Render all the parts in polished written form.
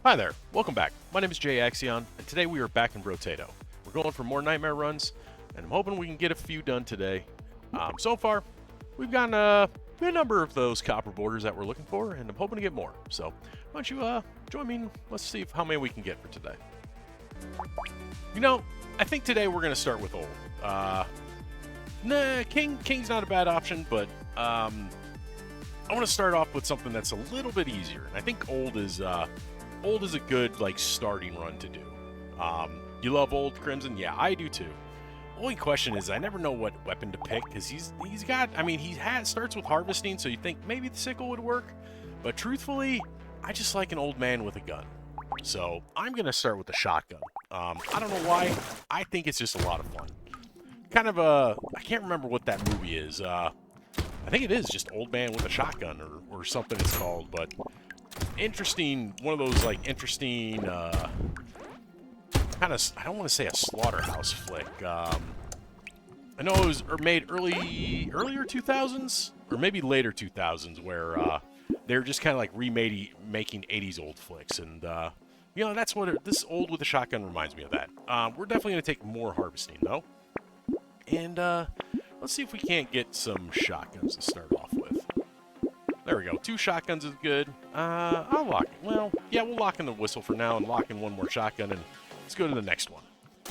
Hi there, welcome back. My name is Jay Axion, and today we are back in Brotato. We're going for more Nightmare Runs, and I'm hoping we can get a few done today. So far, we've gotten a good number of those copper borders that we're looking for, and I'm hoping to get more. So, why don't you join me and let's see how many we can get for today. You know, I think today we're going to start with old. King's not a bad option, but I want to start off with something that's a little bit easier, and I think old is a good, like, starting run to do. You love old, Crimson? Yeah, I do too. Only question is, I never know what weapon to pick, because he's got, I mean, starts with harvesting, so you think maybe the sickle would work, but truthfully, I just like an old man with a gun. So, I'm going to start with the shotgun. I don't know why, I think it's just a lot of fun. Kind of I can't remember what that movie is. I think it is just Old Man with a Shotgun, or something it's called, but interesting, one of those, like, interesting, kind of, I don't want to say a slaughterhouse flick. I know it was made earlier 2000s, or maybe later 2000s, where they're just kind of like making 80s old flicks, and you know, that's what this Old with a Shotgun reminds me of that. We're definitely going to take more harvesting, though, and let's see if we can't get some shotguns to start off with. There we go. 2 shotguns is good. I'll lock it. Well, yeah, we'll lock in the whistle for now and lock in one more shotgun, and let's go to the next one.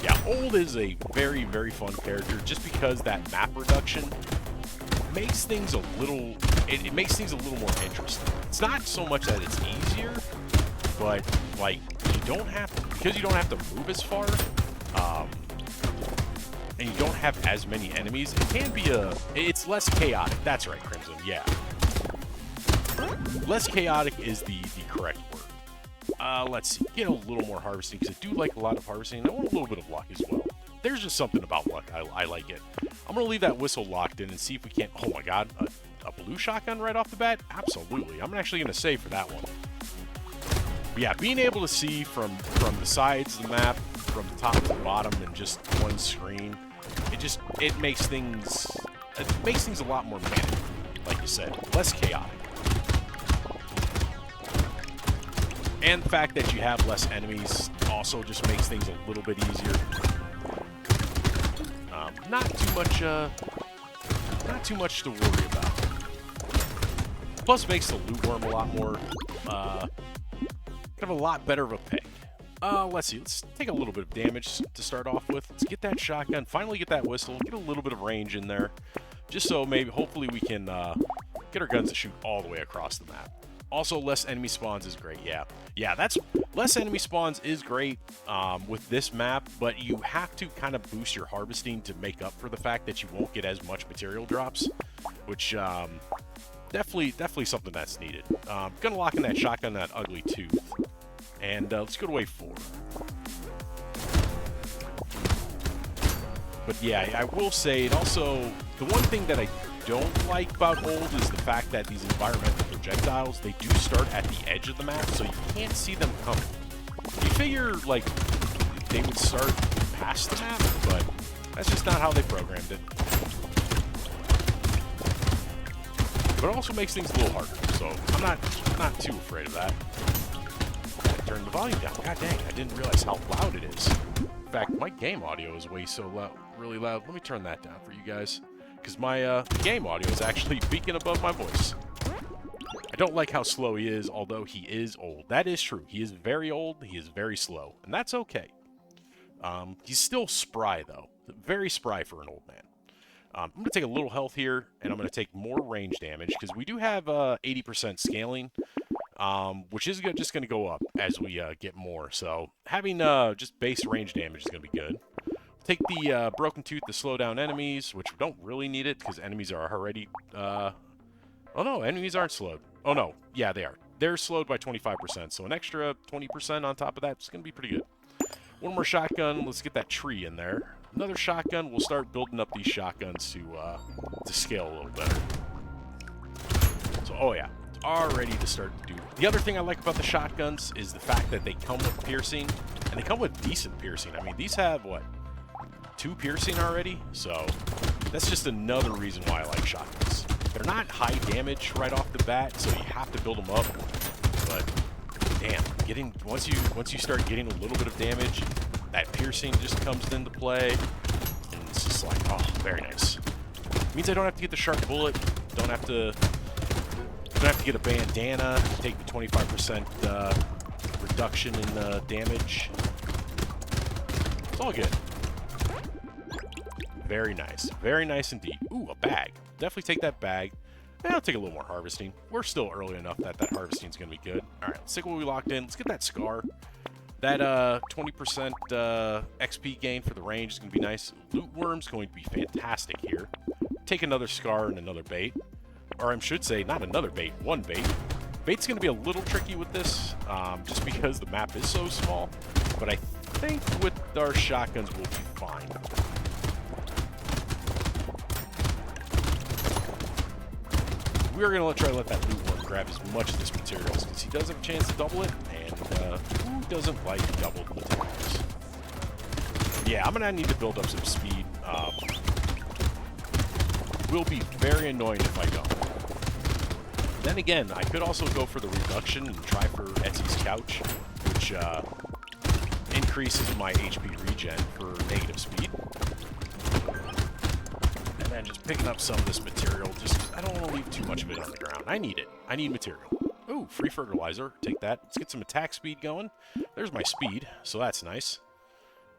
Yeah, Old is a very, very fun character just because that map reduction makes things a little... It makes things a little more interesting. It's not so much that it's easier, but, like, because you don't have to move as far, and you don't have as many enemies, it can be it's less chaotic. That's right, Crimson, yeah. Less chaotic is the correct word. Let's see. Get a little more harvesting, because I do like a lot of harvesting. I want a little bit of luck as well. There's just something about luck. I like it. I'm going to leave that whistle locked in and see if we can't... Oh my god. A blue shotgun right off the bat? Absolutely. I'm actually going to save for that one. But yeah, being able to see from the sides of the map, from the top to the bottom, in just one screen, it makes things a lot more manageable. Like you said, less chaotic. And the fact that you have less enemies also just makes things a little bit easier. Not too much to worry about. Plus, makes the loot worm a lot more, kind of a lot better of a pick. Let's see. Let's take a little bit of damage to start off with. Let's get that shotgun. Finally, get that whistle. Get a little bit of range in there, just so hopefully, we can get our guns to shoot all the way across the map. Also, less enemy spawns is great, yeah. Yeah, less enemy spawns is great with this map, but you have to kind of boost your harvesting to make up for the fact that you won't get as much material drops, which definitely something that's needed. Gonna lock in that shotgun, that ugly tooth, and let's go to wave 4. But yeah, I will say, it also, the one thing that I don't like about Old is the fact that these environmental projectiles, they do start at the edge of the map, so you can't see them coming. You figure, like, they would start past the map, but that's just not how they programmed it. But it also makes things a little harder, so I'm not too afraid of that. Turn the volume down. God dang, I didn't realize how loud it is. In fact, my game audio is way so loud, really loud. Let me turn that down for you guys, because my game audio is actually peaking above my voice. I don't like how slow he is, although he is old. That is true. He is very old. He is very slow, and that's okay. He's still spry, though. Very spry for an old man. I'm going to take a little health here, and I'm going to take more range damage, because we do have 80% scaling, which is just going to go up as we get more. So having just base range damage is going to be good. Take the Broken Tooth to slow down enemies, which we don't really need it, because enemies are already... oh no, enemies aren't slowed. Oh no, yeah, they are. They're slowed by 25%, so an extra 20% on top of that is going to be pretty good. One more shotgun, let's get that tree in there. Another shotgun, we'll start building up these shotguns to scale a little better. So, oh yeah, it's all ready to start to do. The other thing I like about the shotguns is the fact that they come with piercing, and they come with decent piercing. I mean, these have, what, 2 piercing already? So, that's just another reason why I like shotguns. They're not high damage right off the bat, so you have to build them up, but damn, once you start getting a little bit of damage, that piercing just comes into play, and it's just like, oh, very nice. Means I don't have to get the sharp bullet, don't have to get a bandana, take the 25% reduction in damage. It's all good. Very nice indeed. Ooh, a bag. Definitely take that bag. And I'll take a little more harvesting. We're still early enough that harvesting is going to be good. All right, let's take what we locked in. Let's get that scar. That 20% XP gain for the range is going to be nice. Loot worm's going to be fantastic here. Take another scar and another bait. Or I should say, not another bait, one bait. Bait's going to be a little tricky with this, just because the map is so small. But I think with our shotguns, we'll be fine. We are going to try to let that loot worm grab as much of this materials, because he does have a chance to double it, and who doesn't like doubled materials? Yeah, I'm going to need to build up some speed. Will be very annoying if I don't. Then again, I could also go for the reduction and try for Etsy's couch, which increases my HP regen for negative speed. And then just picking up some of this material, just I don't want to leave too much of it on the ground. I need it. I need material. Ooh, free fertilizer. Take that. Let's get some attack speed going. There's my speed, so that's nice.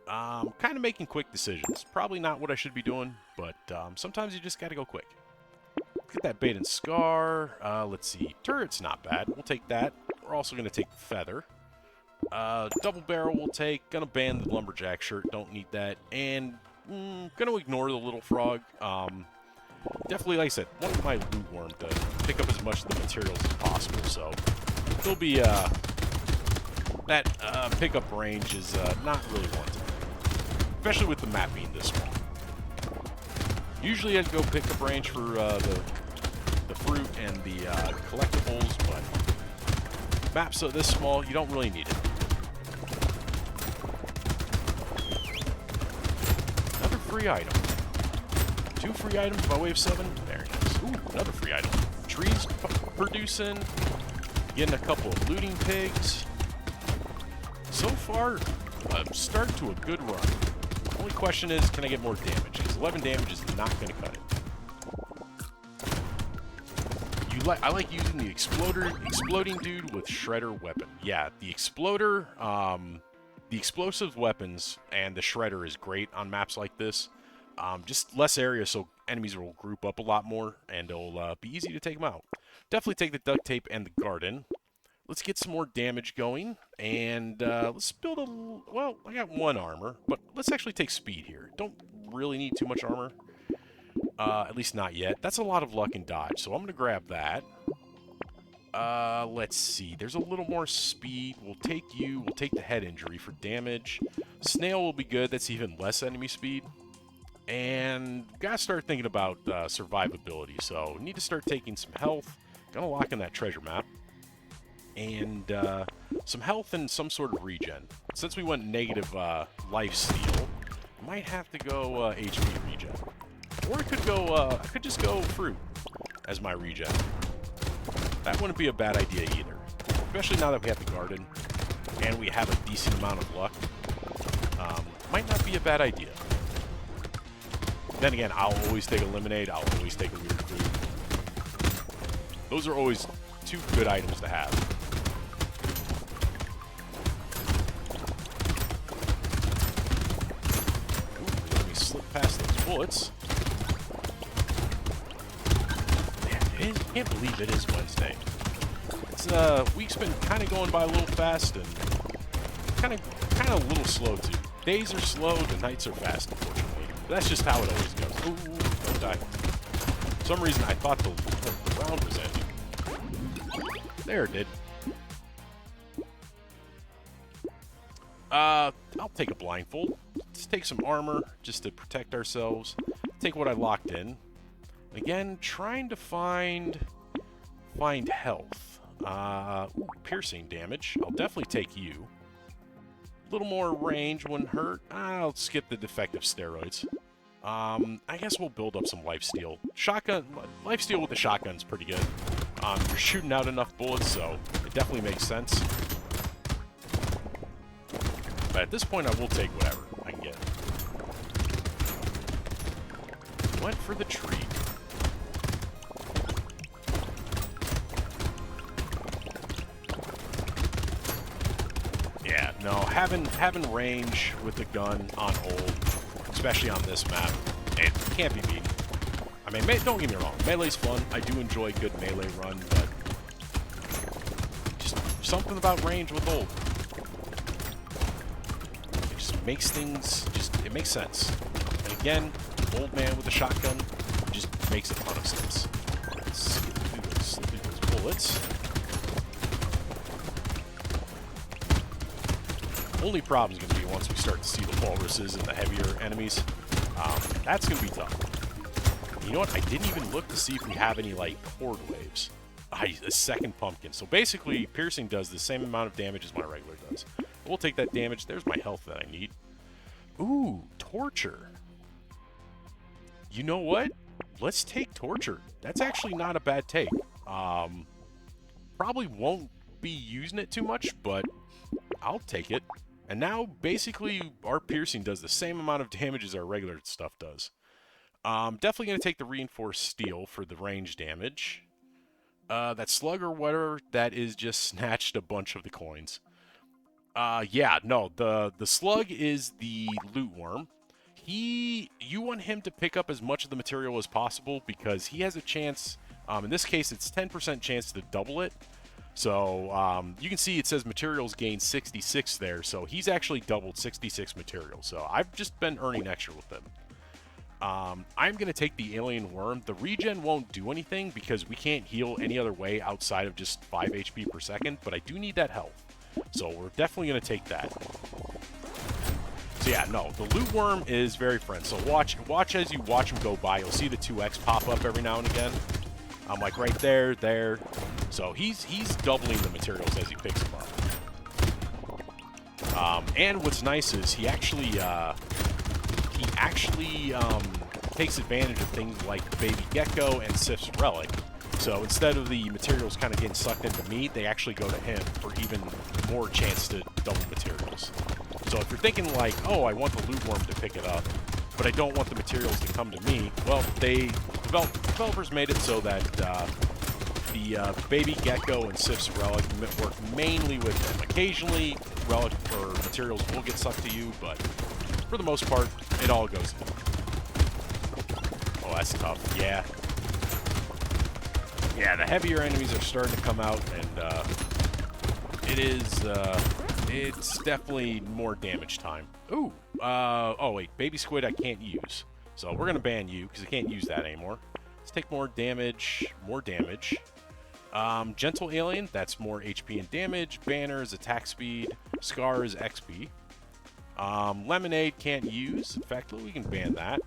Kind of making quick decisions. Probably not what I should be doing, but sometimes you just gotta go quick. Get that bait and scar. Let's see. Turret's not bad. We'll take that. We're also going to take the feather. Double barrel we'll take. Gonna ban the lumberjack shirt. Don't need that. And gonna ignore the little frog. Definitely, like I said, want my loot worm to pick up as much of the materials as possible. So there'll be that pickup range is not really wanted, especially with the map being this small. Usually I'd go pick up range for the fruit and the collectibles, but maps so this small, you don't really need it. Another free item. 2 free items by way of 7. Very nice. Ooh, another free item. Trees producing. Getting a couple of looting pigs. So far, start to a good run. Only question is, can I get more damage? Because 11 damage is not going to cut it. I like using the exploding dude with shredder weapon. Yeah, the exploder, the explosive weapons and the shredder is great on maps like this. Just less area, so enemies will group up a lot more, and it'll be easy to take them out. Definitely take the duct tape and the garden. Let's get some more damage going, and let's build a... Well, I got 1 armor, but let's actually take speed here. Don't really need too much armor. At least not yet. That's a lot of luck and dodge, so I'm going to grab that. Let's see. There's a little more speed. We'll take you. We'll take the head injury for damage. Snail will be good. That's even less enemy speed. And gotta start thinking about survivability, so need to start taking some health. Gonna lock in that treasure map. And some health and some sort of regen. Since we went negative life steal, I might have to go HP regen. Or I could go, I could just go fruit as my regen. That wouldn't be a bad idea either. Especially now that we have the garden and we have a decent amount of luck. Might not be a bad idea. Then again, I'll always take a lemonade, I'll always take a weird food. Those are always 2 good items to have. Ooh, let me slip past those bullets. Man, I can't believe it is Wednesday. It's week's been kind of going by a little fast and kind of a little slow too. Days are slow, the nights are fast, unfortunately. But that's just how it always goes. Ooh, don't die. For some reason, I thought the round was ending. There it did. I'll take a blindfold. Let's take some armor just to protect ourselves. Take what I locked in. Again, trying to find health. Ooh, piercing damage. I'll definitely take you. A little more range wouldn't hurt. I'll skip the defective steroids. I guess we'll build up some lifesteal. Lifesteal with the shotgun's pretty good. You're shooting out enough bullets, so it definitely makes sense. But at this point, I will take whatever I can get. Went for the tree. Yeah, no, having range with the gun on hold, especially on this map, it can't be beaten. I mean, don't get me wrong, melee's fun. I do enjoy a good melee run, but just something about range with hold. It just makes things, it makes sense. And again, old man with a shotgun just makes a ton of sense. Let's slip through those bullets. Only problem is going to be once we start to see the walruses and the heavier enemies. That's going to be tough. You know what? I didn't even look to see if we have any, like, horde waves. A second pumpkin. So basically, piercing does the same amount of damage as my regular does. We'll take that damage. There's my health that I need. Ooh, torture. You know what? Let's take torture. That's actually not a bad take. Probably won't be using it too much, but I'll take it. And now, basically, our piercing does the same amount of damage as our regular stuff does. Definitely going to take the reinforced steel for the range damage. That slug or whatever, that is just snatched a bunch of the coins. Yeah, no, the slug is the loot worm. You want him to pick up as much of the material as possible because he has a chance, in this case, it's 10% chance to double it. So, you can see it says materials gain 66 there, so he's actually doubled 66 materials. So, I've just been earning extra with them. I'm going to take the alien worm. The regen won't do anything because we can't heal any other way outside of just 5 HP per second, but I do need that health. So, we're definitely going to take that. So, yeah, no, the loot worm is very friendly. So, watch as you watch him go by. You'll see the 2x pop up every now and again. I'm like right there. So he's doubling the materials as he picks them up. And what's nice is he actually takes advantage of things like the baby gecko and Sif's relic. So instead of the materials kind of getting sucked into me, they actually go to him for even more chance to double materials. So if you're thinking like, oh, I want the loot worm to pick it up, but I don't want the materials to come to me, well, developers made it so that the baby gecko and Sif's relic work mainly with them. Occasionally, relic or materials will get sucked to you, but for the most part, it all goes to them. Oh, that's tough. Yeah. Yeah, the heavier enemies are starting to come out, and it's definitely more damage time. Ooh. Oh, wait. Baby squid I can't use. So we're going to ban you because I can't use that anymore. Let's take more damage. More damage. Gentle alien. That's more HP and damage. Banners, attack speed. Scars, XP. Lemonade can't use. In fact, we can ban that.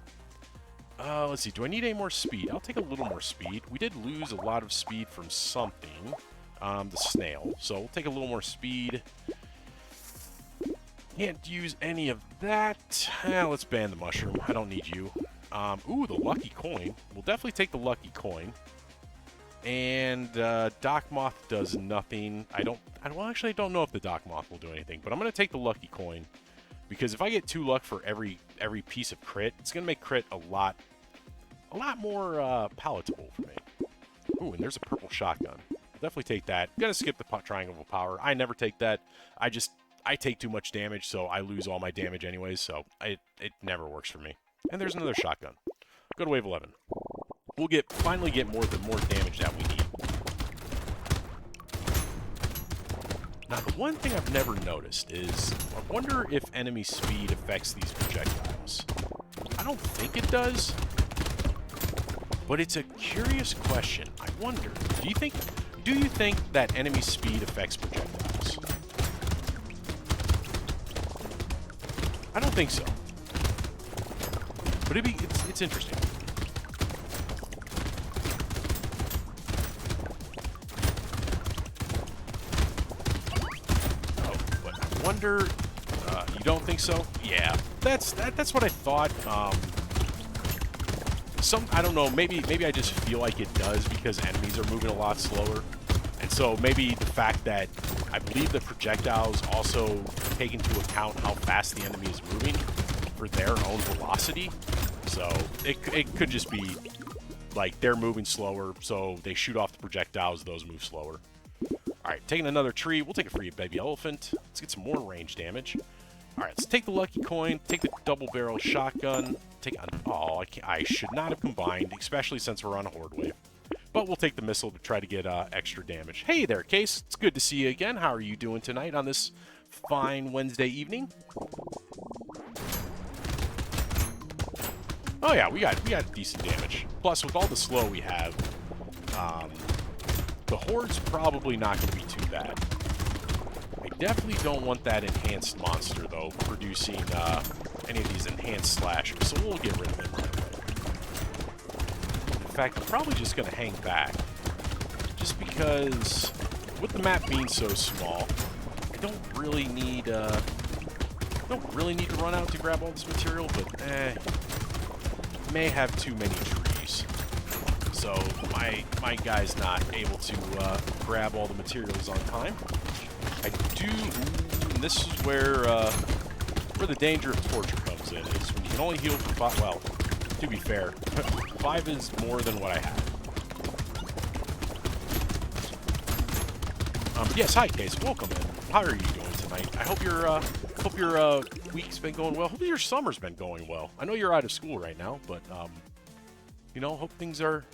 Let's see. Do I need any more speed? I'll take a little more speed. We did lose a lot of speed from something. The snail. So we'll take a little more speed. Can't use any of that. Let's ban the mushroom. I don't need you. Ooh, the lucky coin. We'll definitely take the lucky coin. And Dock Moth does nothing. Well, actually, I don't know if the Dock Moth will do anything, but I'm going to take the lucky coin because if I get 2 luck for every piece of crit, it's going to make crit a lot more palatable for me. Ooh, and there's a purple shotgun. I'll definitely take that. I'm going to skip the triangle of power. I never take that. I take too much damage, so I lose all my damage anyways, so it never works for me. And there's another shotgun. Go to wave 11. We'll finally get more damage that we need. Now, the one thing I've never noticed is, I wonder if enemy speed affects these projectiles. I don't think it does, but it's a curious question. I wonder, do you think that enemy speed affects projectiles? I don't think so. But it's interesting. Oh, but I wonder. You don't think so? Yeah, that's what I thought. I don't know. Maybe I just feel like it does because enemies are moving a lot slower, and so maybe the fact that I believe the projectiles also take into account how fast the enemy is moving for their own velocity. So it could just be like they're moving slower, so they shoot off the projectiles, those move slower. Alright, taking another tree. We'll take a free baby elephant. Let's get some more range damage. Alright, let's take the lucky coin, take the double barrel shotgun, I should not have combined, especially since we're on a horde wave. But we'll take the missile to try to get extra damage. Hey there, Case. It's good to see you again. How are you doing tonight on this fine Wednesday evening? Oh yeah, we got decent damage. Plus, with all the slow we have, the horde's probably not going to be too bad. I definitely don't want that enhanced monster, though, producing any of these enhanced slashers, so we'll get rid of him right away. In fact, I'm probably just going to hang back, just because with the map being so small, I don't really need to run out to grab all this material, but may have too many trees. So my guy's not able to grab all the materials on time. I do, and this is where the danger of torture comes in, is when you can only heal for 5, well, to be fair, 5 is more than what I have. Yes, hi Case, welcome in. How are you doing tonight? I hope your week's been going well. Hope your summer's been going well. I know you're out of school right now, but you know, hope things are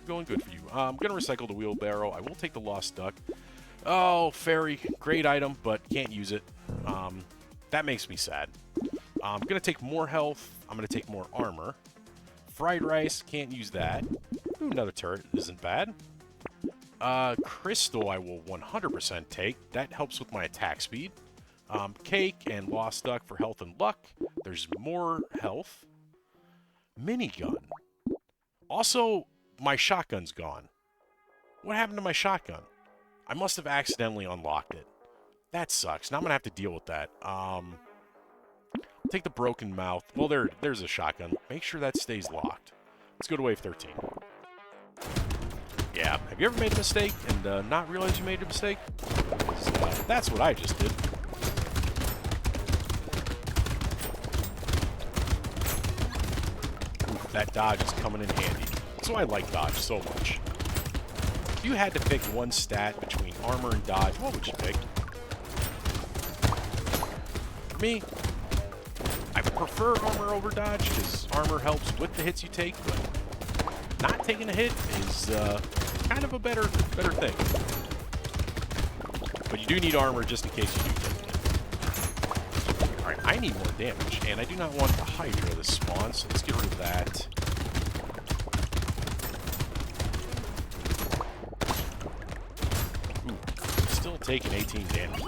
going good for you. I'm gonna recycle the wheelbarrow. I will take the lost duck. Oh, fairy, great item, but can't use it. That makes me sad. I'm gonna take more health. I'm gonna take more armor. Fried rice, can't use that. Ooh, another turret isn't bad. Crystal I will 100% take. That helps with my attack speed. Cake and lost duck for health and luck. There's more health. Minigun. Also, my shotgun's gone. What happened to my shotgun? I must have accidentally unlocked it. That sucks. Now I'm going to have to deal with that. Take the broken mouth. Well, there's a shotgun. Make sure that stays locked. Let's go to wave 13. Yeah. Have you ever made a mistake and not realized you made a mistake? That's what I just did. Oof, that dodge is coming in handy. That's why I like dodge so much. If you had to pick one stat between armor and dodge, what would you pick? For me, I prefer armor over dodge, because armor helps with the hits you take, but not taking a hit is kind of a better thing. But you do need armor just in case you do take a hit. Alright, I need more damage, and I do not want the Hydra to spawn, so let's get rid of that. Ooh, still taking 18 damage.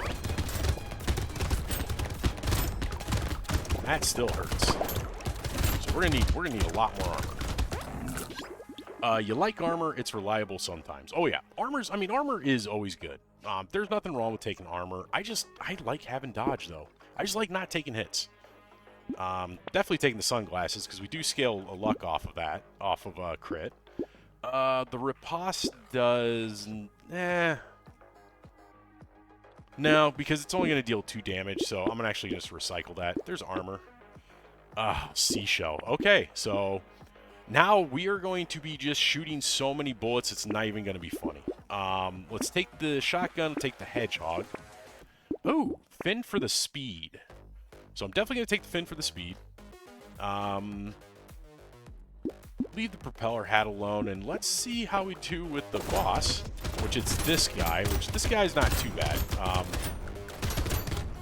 That still hurts. So we're gonna need a lot more armor. You like armor, it's reliable sometimes. Oh yeah, armor is always good. There's nothing wrong with taking armor. I like having dodge though. I just like not taking hits. Definitely taking the sunglasses, because we do scale a luck off of that, off of crit. The riposte does... No, because it's only going to deal 2 damage, so I'm going to actually just recycle that. There's armor. Seashell. Okay, so now we are going to be just shooting so many bullets, it's not even going to be funny. Let's take the shotgun, take the hedgehog. Ooh, fin for the speed. So I'm definitely going to take the fin for the speed. Leave the propeller hat alone, and let's see how we do with the boss, which is this guy, which this guy's not too bad.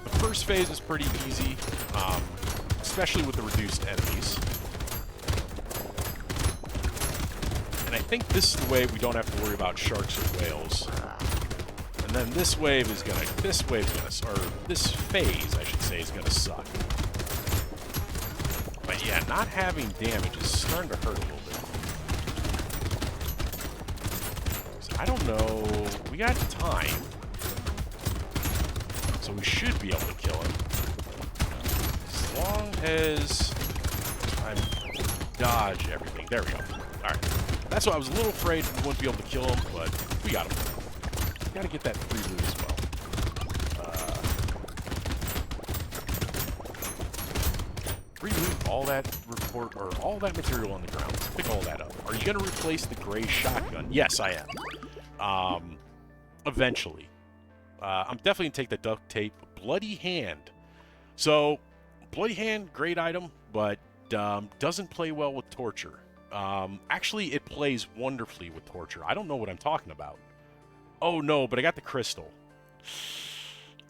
The first phase is pretty easy, especially with the reduced enemies. And I think this is the way we don't have to worry about sharks or whales. And then this phase, I should say, is gonna suck. But yeah, not having damage is starting to hurt a little bit. So I don't know. We got time. So we should be able to kill him. As long as I dodge everything. There we go. Alright. That's why I was a little afraid we wouldn't be able to kill him, but we got him. Gotta get that free loot as well. all that all that material on the ground. Let's pick all that up. Are you gonna replace the gray shotgun? Yes, I am. Eventually. I'm definitely gonna take the duct tape. Bloody Hand. So, Bloody Hand, great item, but doesn't play well with torture. Actually, it plays wonderfully with torture. I don't know what I'm talking about. Oh no, but I got the crystal.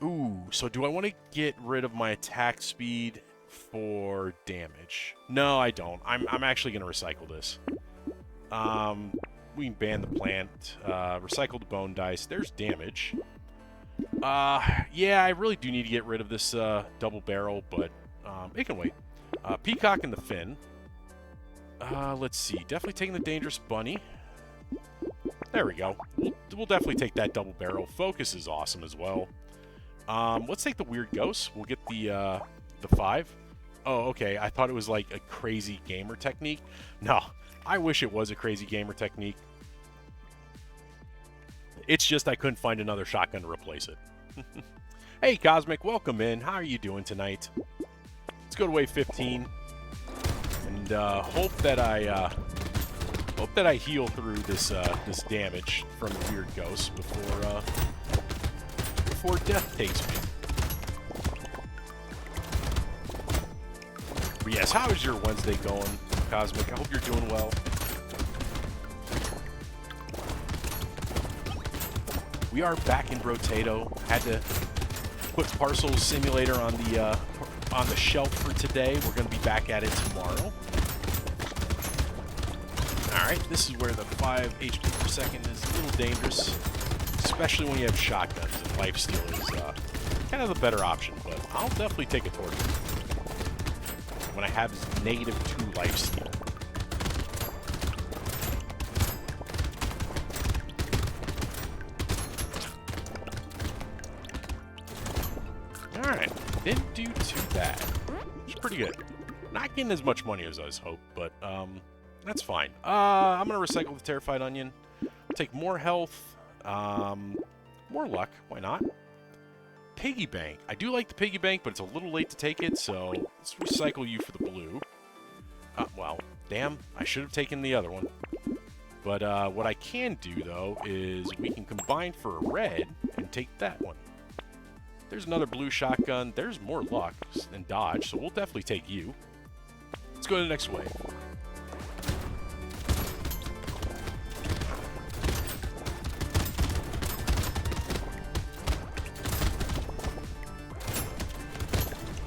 Ooh, so do I want to get rid of my attack speed for damage? No, I don't. I'm actually going to recycle this. We can ban the plant. Recycle the bone dice. There's damage. Yeah, I really do need to get rid of this double barrel, but it can wait. Peacock and the fin. Let's see. Definitely taking the dangerous bunny. There we go. We'll definitely take that double barrel. Focus is awesome as well. Let's take the weird ghost. We'll get the 5. Oh, okay. I thought it was like a crazy gamer technique. No, I wish it was a crazy gamer technique. It's just I couldn't find another shotgun to replace it. Hey, Cosmic, welcome in. How are you doing tonight? Let's go to wave 15 and hope that I heal through this this damage from the weird ghost before death takes me. But yes, how is your Wednesday going, Cosmic? I hope you're doing well. We are back in Brotato. Had to put Parcel Simulator on the shelf for today. We're going to be back at it tomorrow. Alright, this is where the 5 HP per second is a little dangerous, especially when you have shotguns, and lifesteal is kind of the better option, but I'll definitely take a torch when I have -2 lifesteal. Alright, didn't do too bad. It's pretty good. Not getting as much money as I was hoped, but that's fine. I'm going to recycle the Terrified Onion. Take more health. More luck. Why not? Piggy Bank. I do like the Piggy Bank, but it's a little late to take it, so let's recycle you for the blue. Well, damn. I should have taken the other one. But what I can do, though, is we can combine for a red and take that one. There's another blue shotgun. There's more luck and dodge, so we'll definitely take you. Let's go to the next wave.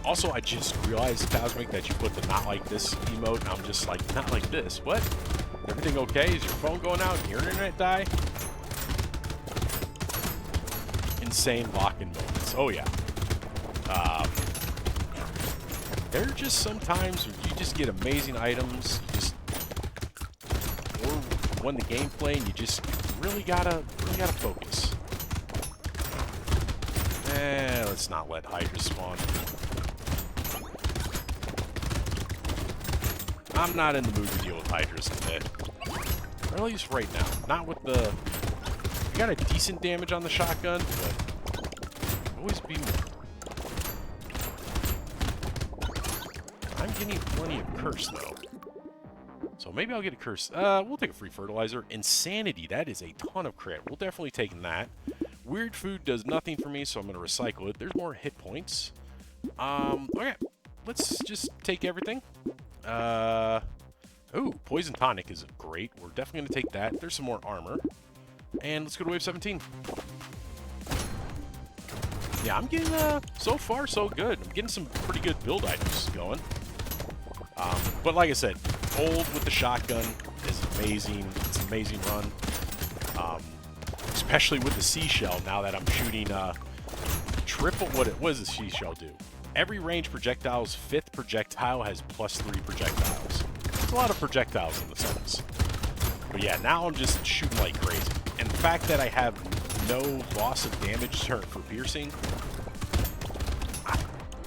Also, I just realized, Cosmic, that you put the not like this emote, and I'm just like, not like this. What? Everything okay? Is your phone going out and your internet die? Insane lock-in moments. Oh, yeah. There are just some times when you just get amazing items, or when the gameplay, and you just really gotta focus. Let's not let Hydra spawn. I'm not in the mood to deal with Hydras today. Or at least right now. Not with the... I got a decent damage on the shotgun, but always be more. I'm getting plenty of curse, though. So maybe I'll get a curse. We'll take a free fertilizer. Insanity, that is a ton of crit. We'll definitely take that. Weird food does nothing for me, so I'm going to recycle it. There's more hit points. Okay. Let's just take everything. Ooh, Poison Tonic is great. We're definitely going to take that. There's some more armor. And let's go to wave 17. Yeah, I'm getting, so far, so good. I'm getting some pretty good build items going. But like I said, old with the shotgun is amazing. It's an amazing run. Especially with the seashell, now that I'm shooting, triple what does the seashell do? Every range projectile's 5th projectile has +3 projectiles. There's a lot of projectiles in the sense. But yeah, now I'm just shooting like crazy. And the fact that I have no loss of damage for piercing,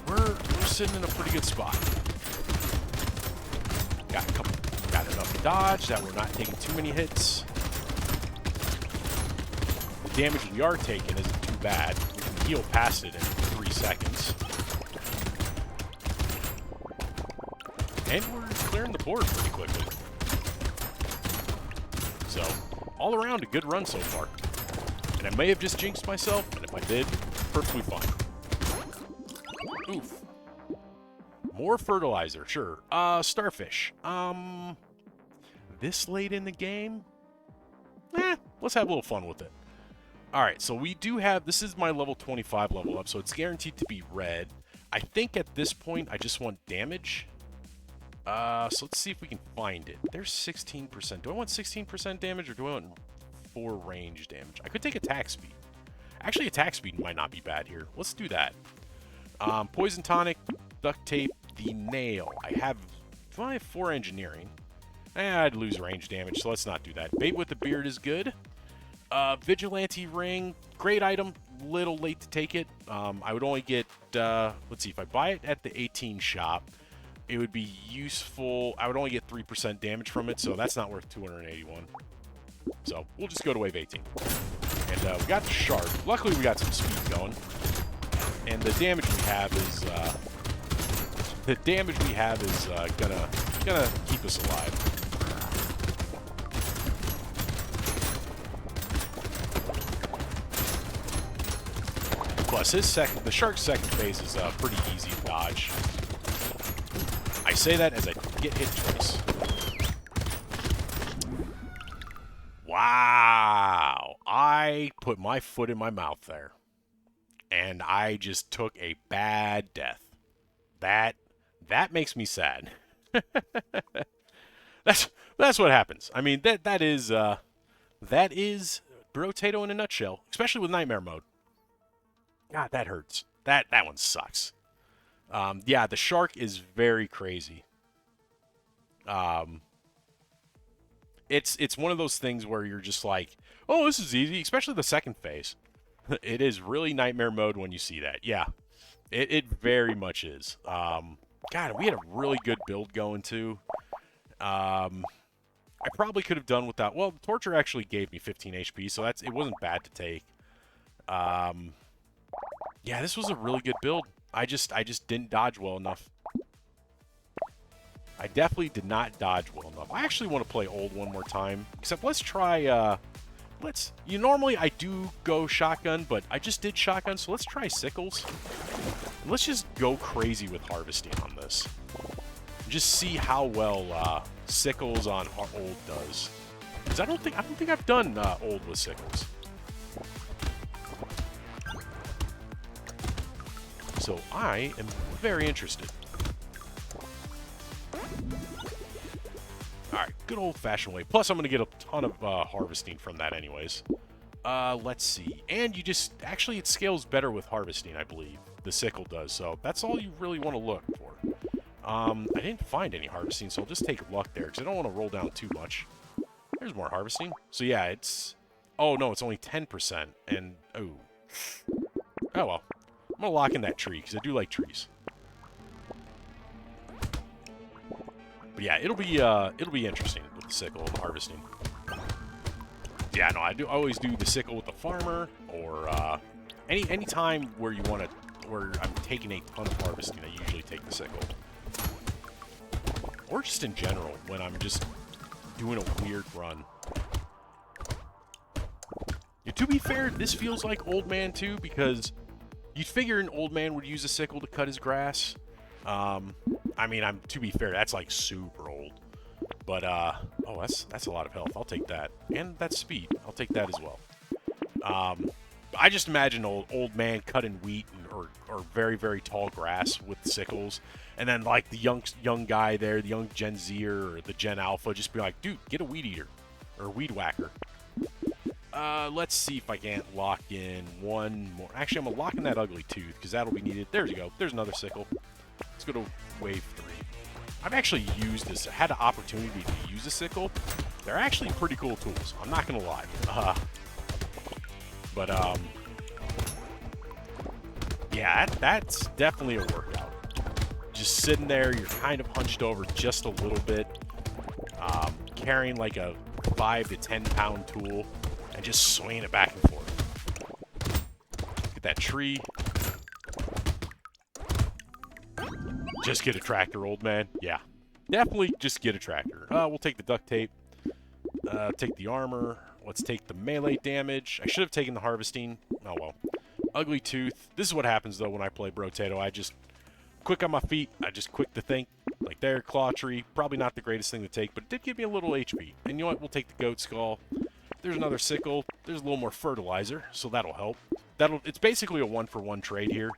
we're sitting in a pretty good spot. Got enough dodge that we're not taking too many hits. The damage we are taking isn't too bad. We can heal past it in 3 seconds. And we're clearing the board pretty quickly. So, all around a good run so far. And I may have just jinxed myself, and if I did, perfectly fine. Oof. More fertilizer, sure. Starfish. This late in the game? Let's have a little fun with it. Alright, so we do have, this is my level 25 level up, so it's guaranteed to be red. I think at this point, I just want damage. So let's see if we can find it. There's 16%. Do I want 16% damage, or do I want 4 range damage? I could take attack speed. Actually, attack speed might not be bad here. Let's do that. Poison tonic, duct tape, the nail. I have 4 engineering. I'd lose range damage, so let's not do that. Bait with the beard is good. Vigilante ring, great item. Little late to take it. I would only get, let's see, if I buy it at the 18 shop, it would be useful. I would only get 3% damage from it, so that's not worth 281. So we'll just go to wave 18. And we got the shard. Luckily, we got some speed going. And the damage we have is, gonna keep us alive. Plus, the shark's second phase is pretty easy to dodge. I say that as I get hit twice. Wow! I put my foot in my mouth there. And I just took a bad death. That makes me sad. That's what happens. I mean, that is Brotato in a nutshell, especially with Nightmare mode. God, that hurts. That one sucks. Yeah, the shark is very crazy. It's one of those things where you're just like, oh, this is easy, especially the second phase. It is really Nightmare mode when you see that. Yeah, it very much is. God, we had a really good build going too. I probably could have done without. Well, the torture actually gave me 15 HP, so it wasn't bad to take. Yeah, this was a really good build. I just didn't dodge well enough. I definitely did not dodge well enough. I actually want to play old one more time. Except let's try, normally I do go shotgun, but I just did shotgun, so let's try sickles. Let's just go crazy with harvesting on this. Just see how well sickles on old does. Because I don't think I've done old with sickles. So I am very interested. Alright, good old-fashioned way. Plus, I'm going to get a ton of harvesting from that anyways. Let's see. And actually, it scales better with harvesting, I believe. The sickle does, so that's all you really want to look for. I didn't find any harvesting, so I'll just take luck there, because I don't want to roll down too much. There's more harvesting. So yeah, oh no, it's only 10%, and, oh well. I'm gonna lock in that tree, because I do like trees. But yeah, it'll be interesting with the sickle and the harvesting. Yeah, no, I always do the sickle with the farmer, or any time where I'm taking a ton of harvesting, I usually take the sickle. Or just in general, when I'm just doing a weird run. Yeah, to be fair, this feels like Old Man too, because you'd figure an old man would use a sickle to cut his grass. I mean, to be fair, that's like super old. But, oh, that's a lot of health. I'll take that. And that's speed. I'll take that as well. I just imagine old man cutting wheat or very, very tall grass with sickles. And then, like, the young guy there, the young Gen Zer or the Gen Alpha, just be like, dude, get a weed eater. Or a weed whacker. Let's see if I can't lock in one more. Actually, I'm going to lock in that ugly tooth, because that'll be needed. There you go. There's another sickle. Let's go to wave 3. I've actually used this. I had an opportunity to use a sickle. They're actually pretty cool tools. I'm not going to lie. Yeah, that's definitely a workout. Just sitting there, you're kind of hunched over just a little bit, carrying like a 5 to 10 pound tool, and just swinging it back and forth. Get that tree. Just get a tractor, old man. Yeah. definitely just get a tractor. We'll take the duct tape, take the armor. Let's take the melee damage. I should have taken the harvesting. Oh well. Ugly Tooth. This is what happens though when I play Brotato. I just quick on my feet. I just quick to think. Like there, Claw Tree. Probably not the greatest thing to take, but it did give me a little HP. And you know what? We'll take the Goat Skull. There's another sickle. There's a little more fertilizer, so that'll help. It's basically a 1-for-1 trade here,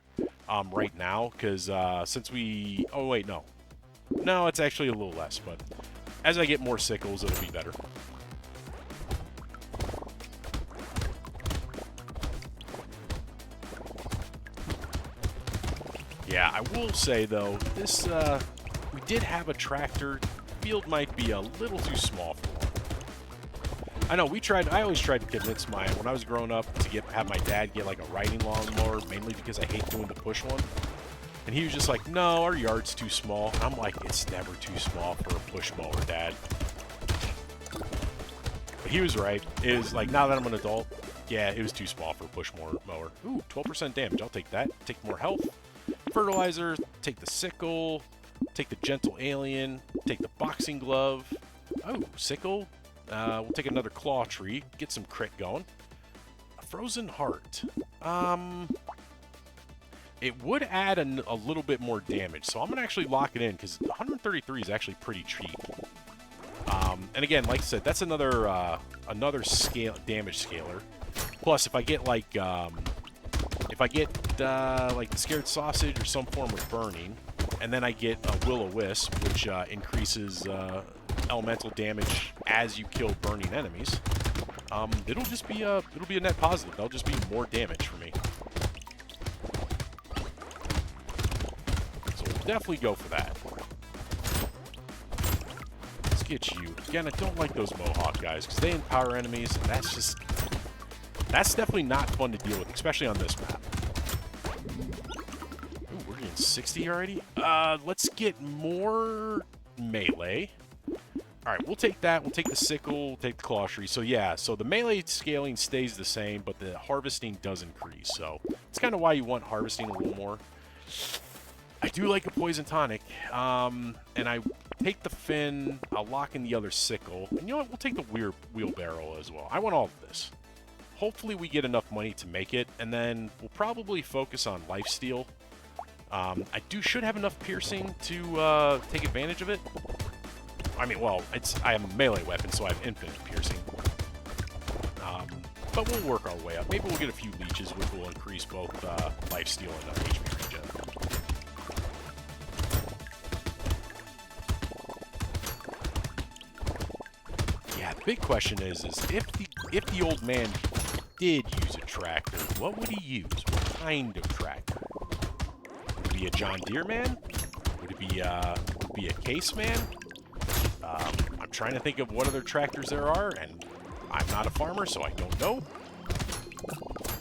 right now, because since we. Oh wait, no, it's actually a little less. But as I get more sickles, it'll be better. Yeah, I will say though, this we did have a tractor. Field might be a little too small for one. I know I always tried to convince when I was growing up to have my dad get like a riding lawnmower, mainly because I hate doing the push one. And he was just like, no, our yard's too small. And I'm like, it's never too small for a push mower, Dad. But he was right. It was like, now that I'm an adult, yeah, it was too small for a push mower. Ooh, 12% damage. I'll take that. Take more health. Fertilizer. Take the sickle. Take the gentle alien. Take the boxing glove. Oh, sickle. We'll take another Claw Tree. Get some crit going. A Frozen Heart. It would add a little bit more damage, so I'm going to actually lock it in, because 133 is actually pretty cheap. And again, like I said, that's another damage scaler. Plus, if I get like the Scared Sausage or some form of burning, and then I get a Will-O-Wisp, which increases elemental damage as you kill burning enemies, it'll be a net positive. That'll just be more damage for me. So we'll definitely go for that. Let's get you. Again, I don't like those Mohawk guys because they empower enemies, and that's definitely not fun to deal with, especially on this map. Ooh, we're getting 60 already. Let's get more melee. Alright, we'll take that. We'll take the sickle. We'll take the Claw Tree. So yeah, so the melee scaling stays the same, but the harvesting does increase. So it's kind of why you want harvesting a little more. I do like a poison tonic. And I take the fin. I'll lock in the other sickle. And you know what? We'll take the wheelbarrow as well. I want all of this. Hopefully we get enough money to make it. And then we'll probably focus on lifesteal. I should have enough piercing to take advantage of it. I mean, well, I have a melee weapon, so I have infinite piercing. But we'll work our way up. Maybe we'll get a few leeches, which will increase both lifesteal and HP regen. Yeah, the big question is if the old man did use a tractor, what would he use? What kind of tractor? Would it be a John Deere man? Would it be a Case man? I'm trying to think of what other tractors there are, and I'm not a farmer, so I don't know.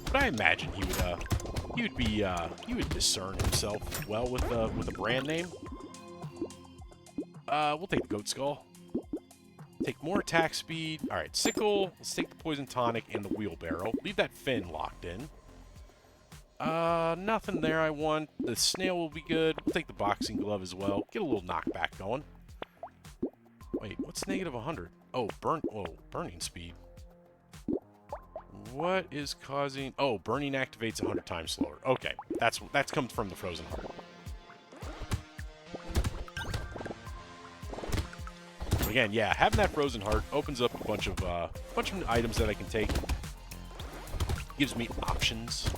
But I imagine he would discern himself well with a brand name. We'll take the Goat Skull. Take more attack speed. All right, sickle. Let's take the poison tonic and the wheelbarrow. Leave that fin locked in. Nothing there I want. The snail will be good. We'll take the boxing glove as well. Get a little knockback going. Wait, what's negative 100? Oh, burning speed. What is causing... Oh, burning activates 100 times slower. Okay, that's comes from the Frozen Heart. But again, yeah, having that Frozen Heart opens up a bunch of items that I can take. Gives me options.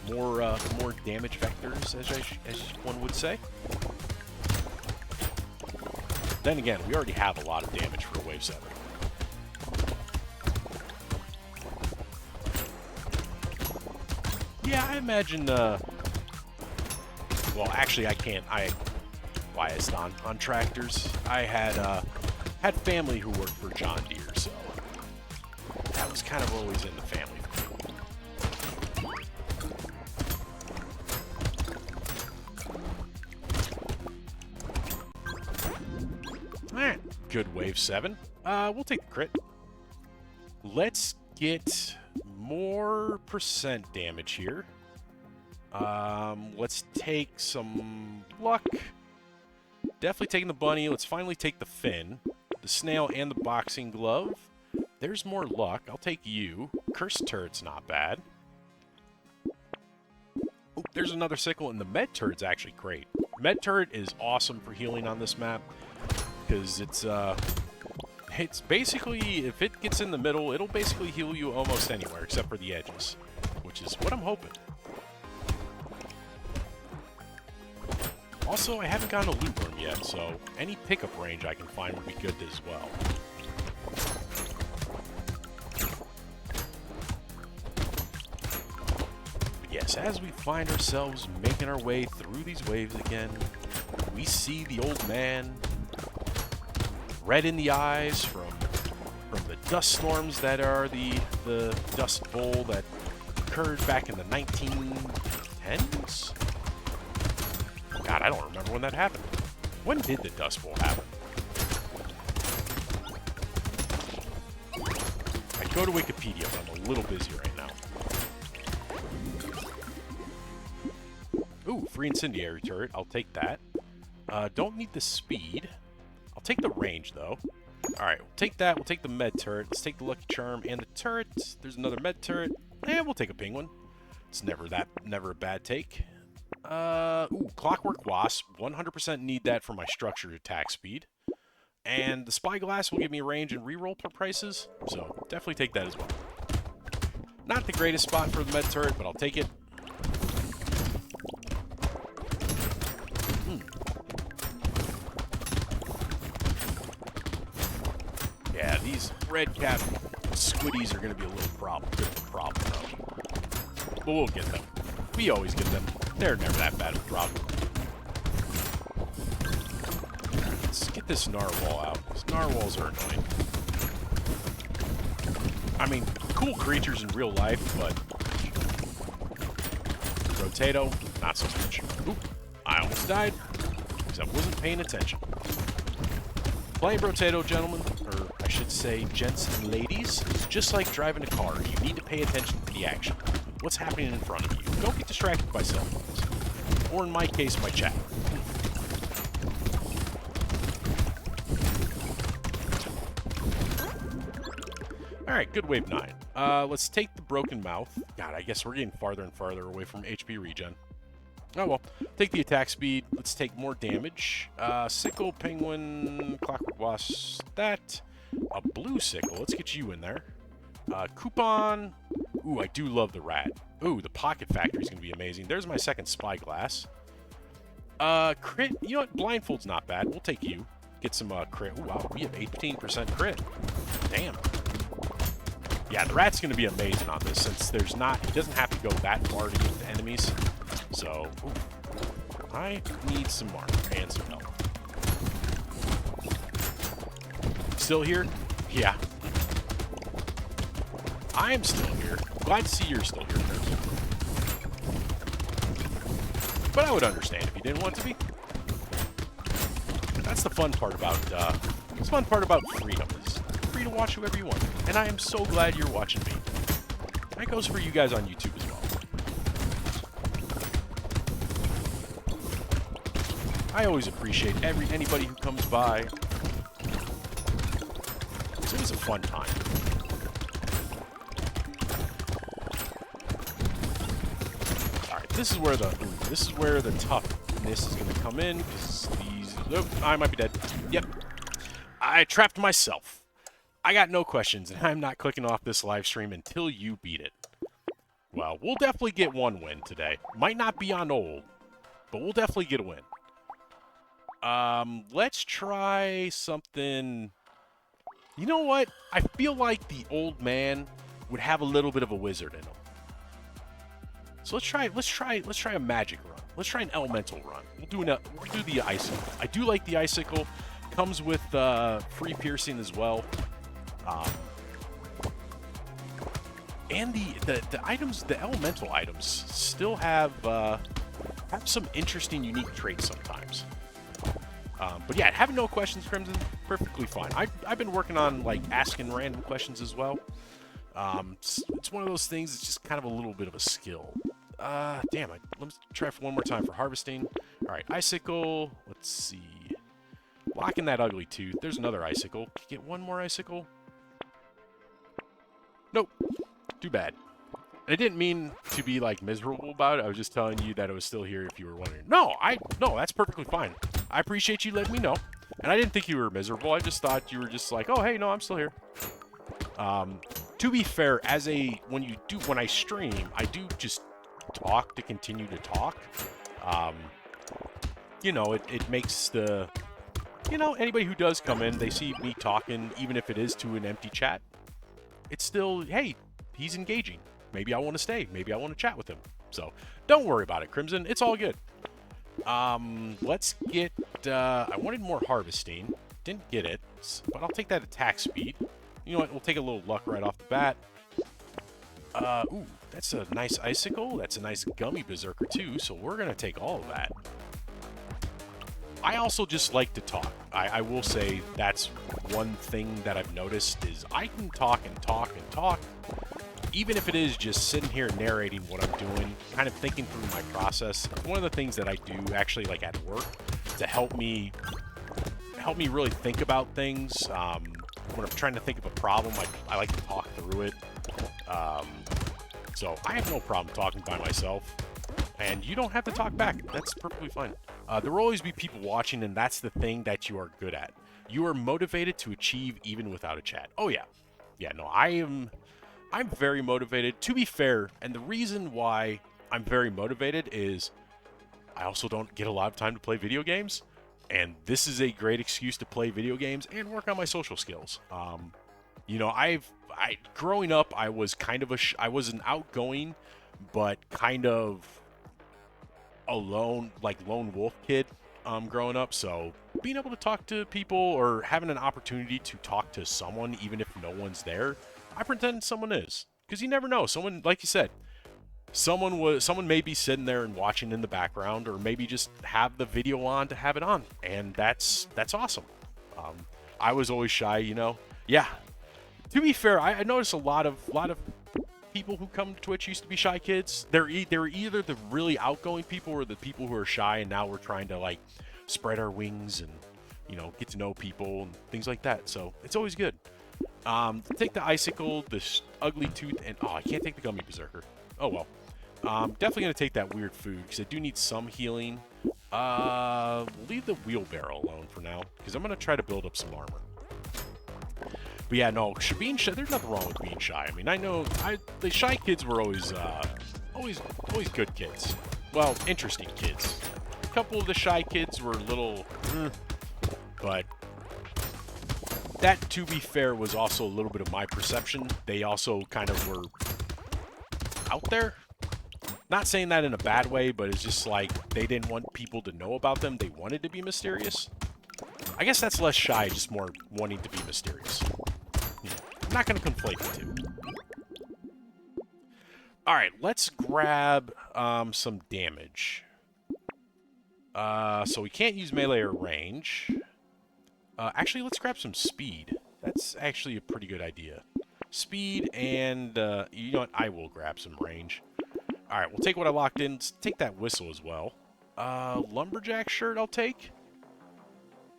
More damage vectors, as one would say. Then again, we already have a lot of damage for Wave 7. Yeah, I imagine, well, actually, I can't, biased on tractors. I had family who worked for John Deere, so that was kind of always in the family. Alright, good Wave 7. We'll take the crit. Let's get more percent damage here. Let's take some luck. Definitely taking the bunny. Let's finally take the fin, the snail, and the boxing glove. There's more luck. I'll take you. Cursed turret's not bad. Oh, there's another sickle, and the med turret's actually great. Med turret is awesome for healing on this map because it's basically, if it gets in the middle, it'll basically heal you almost anywhere except for the edges, which is what I'm hoping. Also, I haven't gotten a loot worm yet, so any pickup range I can find would be good as well. But yes, as we find ourselves making our way through these waves again, we see the old man, red in the eyes from the dust storms that are the Dust Bowl that occurred back in the 1910s? God, I don't remember when that happened. When did the Dust Bowl happen? I go to Wikipedia, but I'm a little busy right now. Ooh, free incendiary turret. I'll take that. Don't need the speed. I'll take the range, though. Alright, we'll take that. We'll take the med turret. Let's take the lucky charm and the turret. There's another med turret. And we'll take a penguin. It's never a bad take. Ooh, Clockwork Wasp. 100% need that for my structured attack speed. And the Spyglass will give me range and reroll prices, so definitely take that as well. Not the greatest spot for the med turret, but I'll take it. Yeah, these red cap squiddies are going to be a little problem. Bit of a problem, though. But we'll get them. We always get them. They're never that bad of a problem. Let's get this narwhal out. These narwhals are annoying. I mean, cool creatures in real life, but Brotato, not so much. Oop, I almost died because I wasn't paying attention. Playing Brotato, gentlemen, or I should say gents and ladies, is just like driving a car. You need to pay attention to the action. What's happening in front of you. Don't get distracted by cell phones. Or in my case, my chat. Alright, good wave 9. Let's take the broken mouth. God, I guess we're getting farther and farther away from HP regen. Oh well. Take the attack speed. Let's take more damage. Sickle, penguin, clockwork wasp, that. A blue sickle. Let's get you in there. Coupon. Ooh, I do love the rat. Ooh, the pocket factory is going to be amazing. There's my second spyglass. Crit. You know what? Blindfold's not bad. We'll take you. Get some crit. Ooh, wow, we have 18% crit. Damn. Yeah, the rat's going to be amazing on this since there's not. It doesn't have to go that far to get the enemies. So, ooh, I need some armor and some health. Still here? Yeah. I am still here. Glad to see you're still here, Crimson. But I would understand if you didn't want to be. That's the fun part about freedom is free to watch whoever you want. And I am so glad you're watching me. That goes for you guys on YouTube as well. I always appreciate anybody who comes by. It's always a fun time. Alright, this is where the toughness is gonna come in, because these I might be dead. Yep. I trapped myself. I got no questions, and I'm not clicking off this live stream until you beat it. Well, we'll definitely get one win today. Might not be on old, but we'll definitely get a win. Let's try something. You know what? I feel like the old man would have a little bit of a wizard in him. So let's try a magic run. Let's try an elemental run. We'll do the icicle. I do like the icicle. Comes with free piercing as well. And the items, the elemental items, still have some interesting, unique traits sometimes. But yeah, having no questions, Crimson, perfectly fine. I've been working on like asking random questions as well. It's one of those things. It's just kind of a little bit of a skill. Damn it. Let's try for one more time for harvesting. All right, icicle. Let's see. Blocking that ugly tooth. There's another icicle. Can you get one more icicle? Nope. Too bad. I didn't mean to be, like, miserable about it. I was just telling you that it was still here if you were wondering. No, that's perfectly fine. I appreciate you letting me know. And I didn't think you were miserable. I just thought you were just like, oh, hey, no, I'm still here. To be fair, when I stream, I do just talk to continue to talk. You know, it makes the, you know, anybody who does come in, they see me talking, even if it is to an empty chat. It's still, hey, he's engaging. Maybe I want to stay. Maybe I want to chat with him. So don't worry about it, Crimson. It's all good. Let's get, I wanted more harvesting. Didn't get it, but I'll take that attack speed. You know what? We'll take a little luck right off the bat. Ooh, that's a nice icicle. That's a nice gummy berserker too. So we're going to take all of that. I also just like to talk. I will say that's one thing that I've noticed is I can talk and talk and talk. Even if it is just sitting here narrating what I'm doing, kind of thinking through my process. One of the things that I do actually like at work to help me really think about things. When I'm trying to think of a problem, I like to talk through it. So I have no problem talking by myself. And you don't have to talk back. That's perfectly fine. There will always be people watching, and that's the thing that you are good at. You are motivated to achieve even without a chat. Oh, yeah. Yeah, no, I'm very motivated. To be fair, and the reason why I'm very motivated is I also don't get a lot of time to play video games. And this is a great excuse to play video games and work on my social skills. You know, growing up, I was kind of I was an outgoing, but kind of a lone wolf kid growing up. So being able to talk to people or having an opportunity to talk to someone, even if no one's there, I pretend someone is. Because you never know. Someone, like you said, someone may be sitting there and watching in the background, or maybe just have the video on to have it on, and that's awesome. I was always shy, you know. Yeah. To be fair, I noticed a lot of people who come to Twitch used to be shy kids. They're either the really outgoing people or the people who are shy, and now we're trying to like spread our wings and, you know, get to know people and things like that. So it's always good. Take the icicle, this ugly tooth, and I can't take the gummy berserker. Oh well. Definitely gonna take that weird food because I do need some healing. Leave the wheelbarrow alone for now because I'm gonna try to build up some armor. But yeah, no, being shy, there's nothing wrong with being shy. I mean, I know the shy kids were always good kids. Well, interesting kids. A couple of the shy kids were a little, but that, to be fair, was also a little bit of my perception. They also kind of were out there. Not saying that in a bad way, but it's just like they didn't want people to know about them. They wanted to be mysterious. I guess that's less shy, just more wanting to be mysterious. I'm not going to conflate the two. Alright, let's grab some damage. So we can't use melee or range. Actually, let's grab some speed. That's actually a pretty good idea. Speed and, you know what, I will grab some range. Alright, we'll take what I locked in. Let's take that whistle as well. Lumberjack shirt I'll take.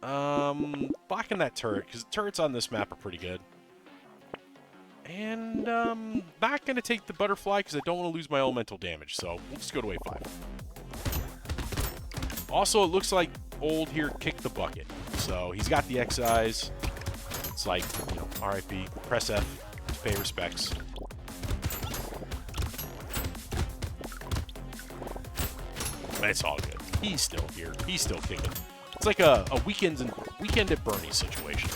Blocking that turret, because the turrets on this map are pretty good. And, not going to take the butterfly, because I don't want to lose my elemental damage, so we'll just go to wave 5. Also, it looks like old here kicked the bucket. So, he's got the X-Eyes. It's like, you know, RIP, press F to pay respects. It's all good. He's still here. He's still kicking. It's like a weekend at Bernie's situation.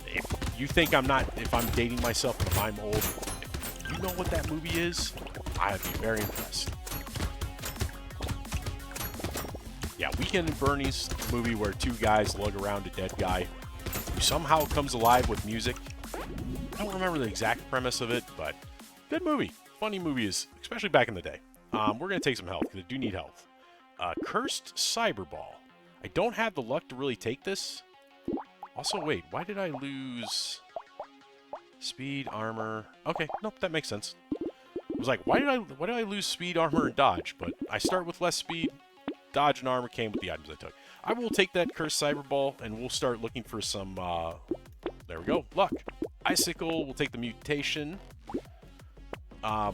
If you think I'm not, if I'm dating myself and I'm old, if you know what that movie is, I'd be very impressed. Yeah, Weekend at Bernie's, movie where two guys lug around a dead guy who somehow comes alive with music. I don't remember the exact premise of it, but good movie. Funny movies, especially back in the day. We're going to take some health, because I do need health. Cursed Cyberball. I don't have the luck to really take this. Also, wait, why did I lose speed, armor? Okay, nope, that makes sense. I was like, why did I lose speed, armor, and dodge? But I start with less speed. Dodge and armor came with the items I took. I will take that Cursed Cyber Ball, and we'll start looking for some, there we go, luck. Icicle, we'll take the mutation. Oh,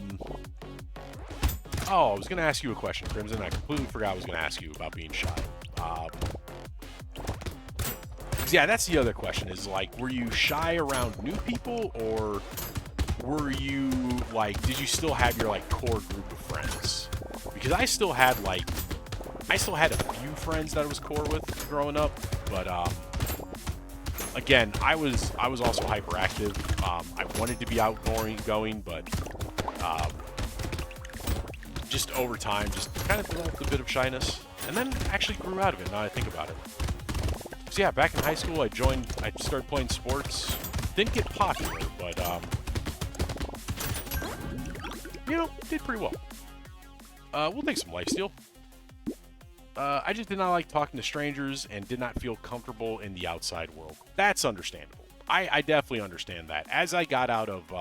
I was going to ask you a question, Crimson. I completely forgot I was going to ask you about being shy. Yeah, that's the other question is, like, were you shy around new people, or were you, like, did you still have your, like, core group of friends? Because I still had a few friends that I was core with growing up, but, again, I was also hyperactive. I wanted to be outgoing, but, just over time, just kind of developed a bit of shyness, and then actually grew out of it, now that I think about it. So yeah, back in high school, I started playing sports. Didn't get popular, but, you know, did pretty well. We'll take some lifesteal. I just did not like talking to strangers and did not feel comfortable in the outside world. That's understandable. I definitely understand that. As I got out of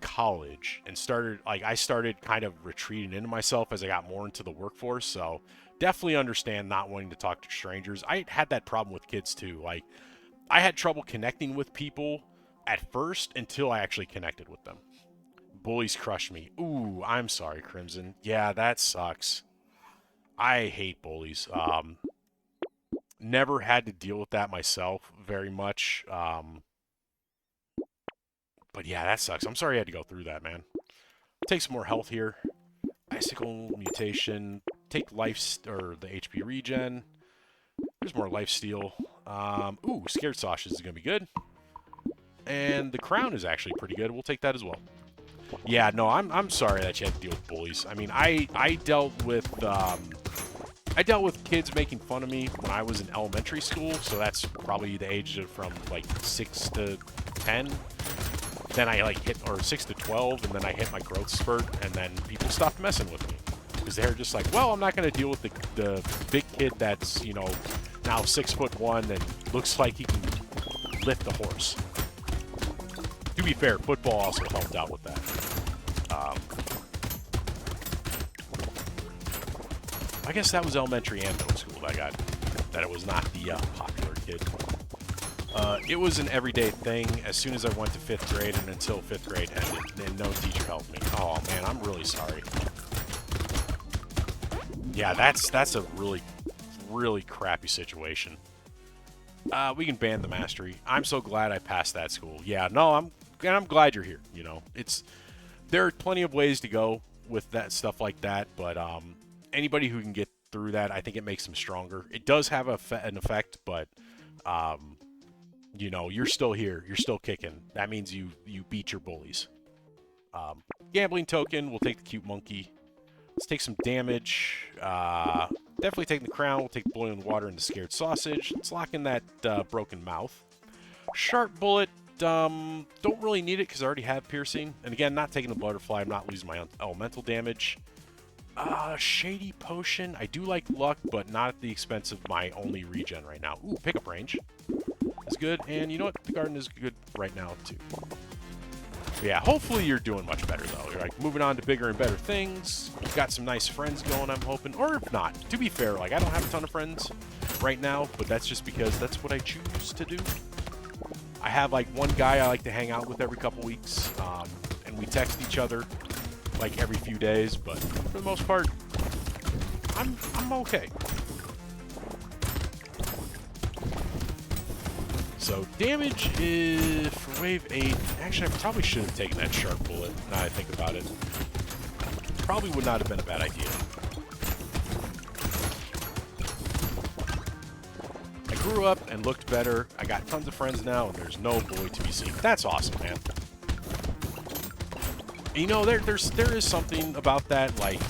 college and I started kind of retreating into myself as I got more into the workforce, so definitely understand not wanting to talk to strangers. I had that problem with kids too. Like, I had trouble connecting with people at first until I actually connected with them. Bullies crushed me. Ooh, I'm sorry, Crimson. Yeah, that sucks. I hate bullies. Never had to deal with that myself very much. But yeah, that sucks. I'm sorry you had to go through that, man. Take some more health here. Icicle mutation. Take life or the HP regen. There's more life steal. Ooh, scared sausage is gonna be good. And the crown is actually pretty good. We'll take that as well. Yeah, no, I'm sorry that you had to deal with bullies. I mean, I dealt with kids making fun of me when I was in elementary school, so that's probably the age of from like 6 to 10. Then I like hit, or 6 to 12, and then I hit my growth spurt, and then people stopped messing with me because they're just like, well, I'm not going to deal with the big kid that's, you know, now 6'1" and looks like he can lift a horse. To be fair, football also helped out with that. I guess that was elementary and middle school that it was not the popular kid. It was an everyday thing as soon as I went to 5th grade and until 5th grade ended, and no teacher helped me. Oh man, I'm really sorry. Yeah, that's a really, really crappy situation. We can ban the mastery. I'm so glad I passed that school. Yeah, no, I'm glad you're here. You know, there are plenty of ways to go with that stuff like that, but anybody who can get through that, I think it makes them stronger. It does have an effect, but you know, you're still here. You're still kicking. That means you beat your bullies. Gambling token. We'll take the cute monkey. Let's take some damage. Definitely taking the crown. We'll take the boiling water and the scared sausage. Let's lock in that broken mouth. Sharp bullet. Don't really need it because I already have piercing. And again, not taking the butterfly. I'm not losing my elemental damage. Shady potion. I do like luck, but not at the expense of my only regen right now. Ooh, pickup range is good. And you know what? The garden is good right now, too. But yeah, hopefully you're doing much better, though. You're, like, moving on to bigger and better things. You've got some nice friends going, I'm hoping. Or if not, to be fair, like, I don't have a ton of friends right now, but that's just because that's what I choose to do. I have, like, one guy I like to hang out with every couple weeks, and we text each other, like, every few days, but for the most part, I'm okay. So damage is for wave 8. Actually, I probably should have taken that sharp bullet, now that I think about it. Probably would not have been a bad idea. I grew up and looked better. I got tons of friends now, and there's no bully to be seen. That's awesome, man. You know, there is something about that, like,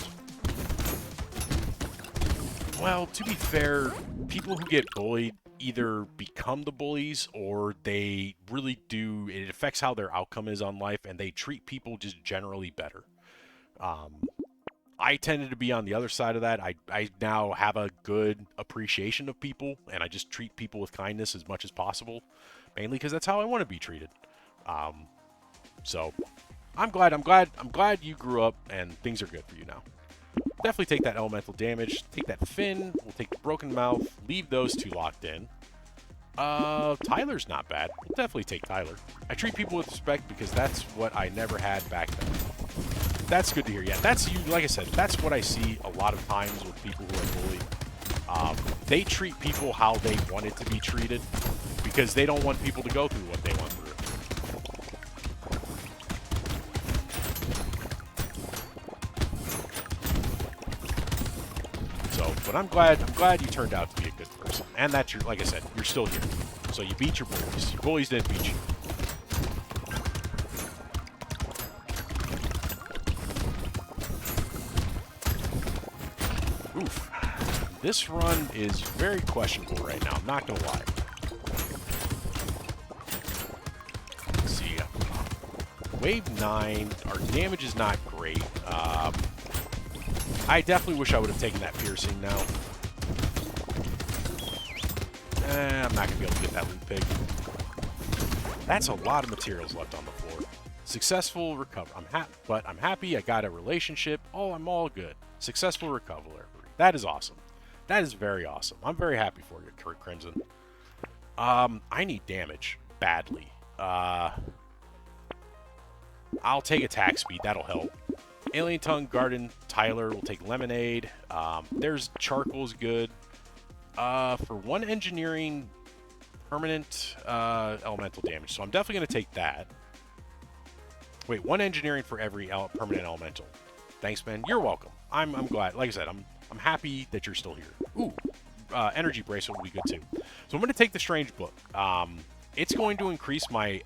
well, to be fair, people who get bullied either become the bullies or they really do, it affects how their outcome is on life, and they treat people just generally better. I tended to be on the other side of that. I now have a good appreciation of people, and I just treat people with kindness as much as possible, mainly because that's how I want to be treated. So I'm glad you grew up and things are good for you now. definitely take that elemental damage. Take that fin. We'll take the broken mouth. Leave those two locked in. Tyler's not bad. We'll definitely take Tyler. I treat people with respect because that's what I never had back then. That's good to hear. Yeah, that's you. Like I said, that's what I see a lot of times with people who are bullied. They treat people how they want it to be treated because they don't want people to go through what they went through. So, but I'm glad you turned out to be a good person, and that you're, like I said, you're still here. So you beat your bullies. Your bullies didn't beat you. Oof. This run is very questionable right now, I'm not gonna lie. Let's see. Wave 9, our damage is not great. I definitely wish I would have taken that piercing now. I'm not gonna be able to get that loot pig. That's a lot of materials left on the floor. Successful recover. But I'm happy I got a relationship. Oh, I'm all good. Successful recovery. That is awesome. That is very awesome. I'm very happy for you, Kurt Crimson. I need damage badly. I'll take attack speed. That'll help. Alien Tongue, Garden, Tyler will take Lemonade. There's Charcoal's good. For 1 engineering, permanent elemental damage. So I'm definitely going to take that. Wait, 1 engineering for every permanent elemental. Thanks, man. You're welcome. I'm glad. Like I said, I'm happy that you're still here. Ooh, energy bracelet will be good too. So I'm going to take the Strange Book. It's going to increase my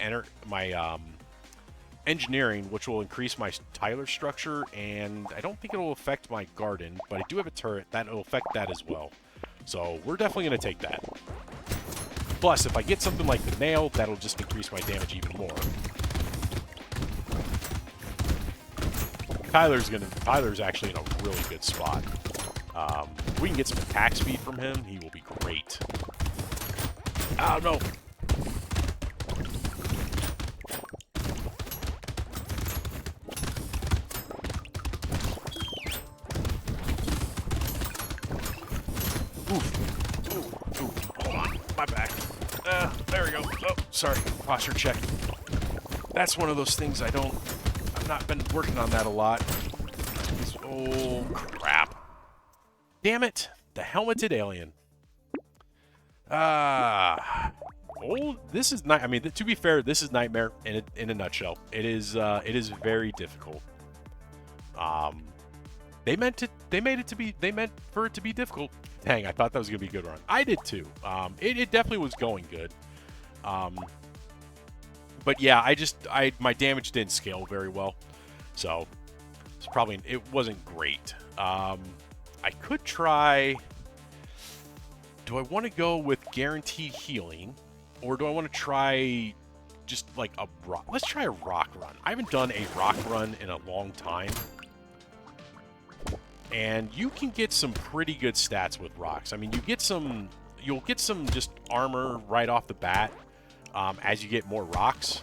engineering, which will increase my Tyler structure, and I don't think it will affect my garden, but I do have a turret that will affect that as well. So we're definitely going to take that. Plus, if I get something like the nail, that'll just increase my damage even more. Tyler's actually in a really good spot. If we can get some attack speed from him, he will be great. Oh, no. Oof. Ooh. Hold on. My back. There we go. Oh, sorry. Posture check. That's one of those things I've not been working on that a lot. Oh, crap. Damn it. The helmeted alien. This is not, I mean, to be fair, this is Nightmare in a nutshell. It is very difficult. They meant for it to be difficult. Dang, I thought that was gonna be a good run. I did too. It definitely was going good. But yeah, my damage didn't scale very well, so it wasn't great. I could try. Do I want to go with guaranteed healing, or do I want to try just like a rock? Let's try a rock run. I haven't done a rock run in a long time. And you can get some pretty good stats with rocks. I mean, you'll get some just armor right off the bat as you get more rocks.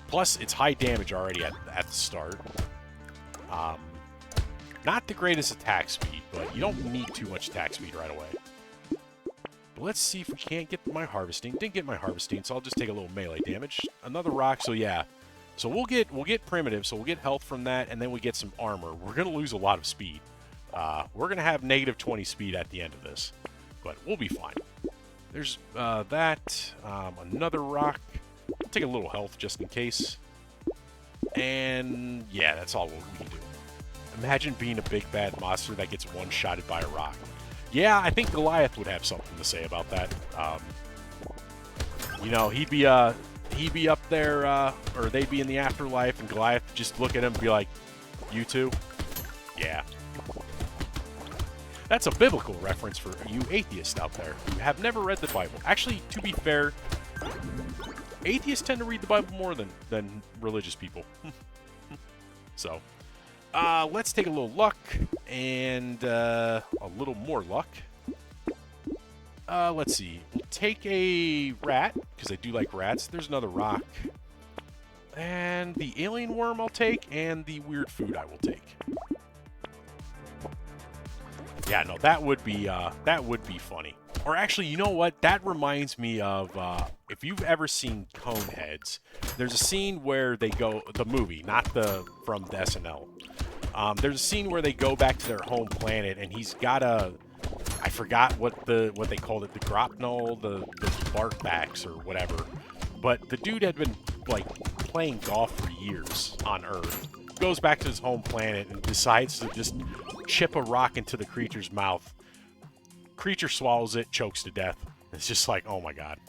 Plus, it's high damage already at the start. Not the greatest attack speed, but you don't need too much attack speed right away. But let's see if we can't get my harvesting. Didn't get my harvesting, so I'll just take a little melee damage. Another rock, so yeah. So we'll get primitive, so we'll get health from that, and then we get some armor. We're gonna lose a lot of speed. We're going to have negative 20 speed at the end of this, but we'll be fine. There's that. Another rock. I'll take a little health just in case. And yeah, that's all we can do. Imagine being a big bad monster that gets one-shotted by a rock. Yeah, I think Goliath would have something to say about that. You know, he'd be up there, or they'd be in the afterlife, and Goliath would just look at him and be like, "You too?" Yeah. That's a biblical reference for you atheists out there who have never read the Bible. Actually, to be fair, atheists tend to read the Bible more than religious people. So, let's take a little luck and a little more luck. Let's see. We'll take a rat, because I do like rats. There's another rock. And the alien worm I'll take, and the weird food I will take. Yeah, no, that would be funny. Or actually, you know what? That reminds me of if you've ever seen Coneheads. There's a scene where they go, the movie, not from the SNL. There's a scene where they go back to their home planet, and he's got I forgot what they called it, the Gropnol, the Barkbacks or whatever. But the dude had been like playing golf for years on Earth. Goes back to his home planet and decides to just chip a rock into the creature's mouth. Creature swallows it, chokes to death. It's just like, oh my god.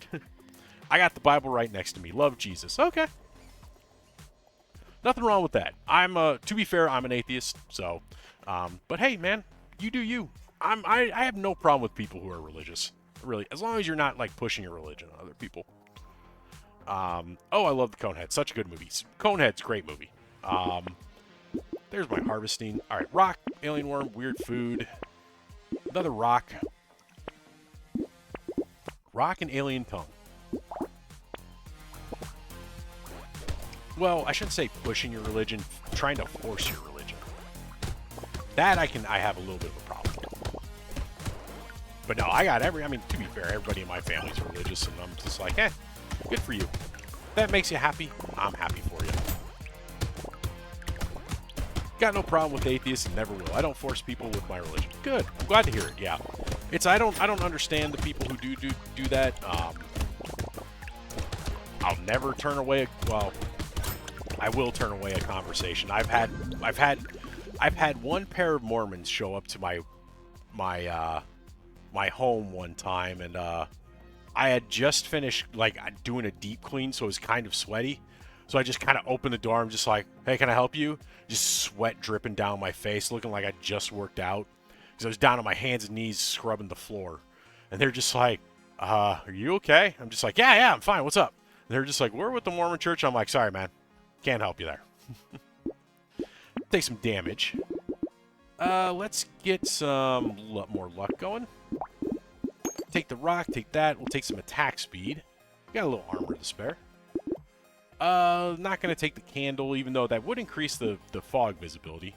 I got the Bible right next to me. Love Jesus. Okay. Nothing wrong with that. To be fair, I'm an atheist, so. But hey, man, you do you. I have no problem with people who are religious. Really, as long as you're not like pushing your religion on other people. Oh, I love the Conehead. Such a good movie. Conehead's a great movie. There's my harvesting. All right, rock, alien worm, weird food. Another rock. Rock and alien tongue. Well, I shouldn't say pushing your religion, trying to force your religion. That I have a little bit of a problem with. But no, to be fair, everybody in my family's religious, and I'm just like, good for you. If that makes you happy, I'm happy for you. Got no problem with atheists and never will. I don't force people with my religion. Good. I'm glad to hear it. Yeah. I don't understand the people who do that. I'll never turn away. I will turn away a conversation. I've had one pair of Mormons show up to my home one time, and I had just finished like doing a deep clean, so it was kind of sweaty. So I just kind of opened the door. I'm just like, hey, can I help you? Just sweat dripping down my face, looking like I just worked out. Because I was down on my hands and knees scrubbing the floor. And they're just like, are you okay? I'm just like, yeah, I'm fine. What's up? And they're just like, we're with the Mormon church. I'm like, sorry, man. Can't help you there. Take some damage. Let's get some more luck going. Take the rock, take that. We'll take some attack speed. Got a little armor to spare. Not going to take the candle, even though that would increase the fog visibility.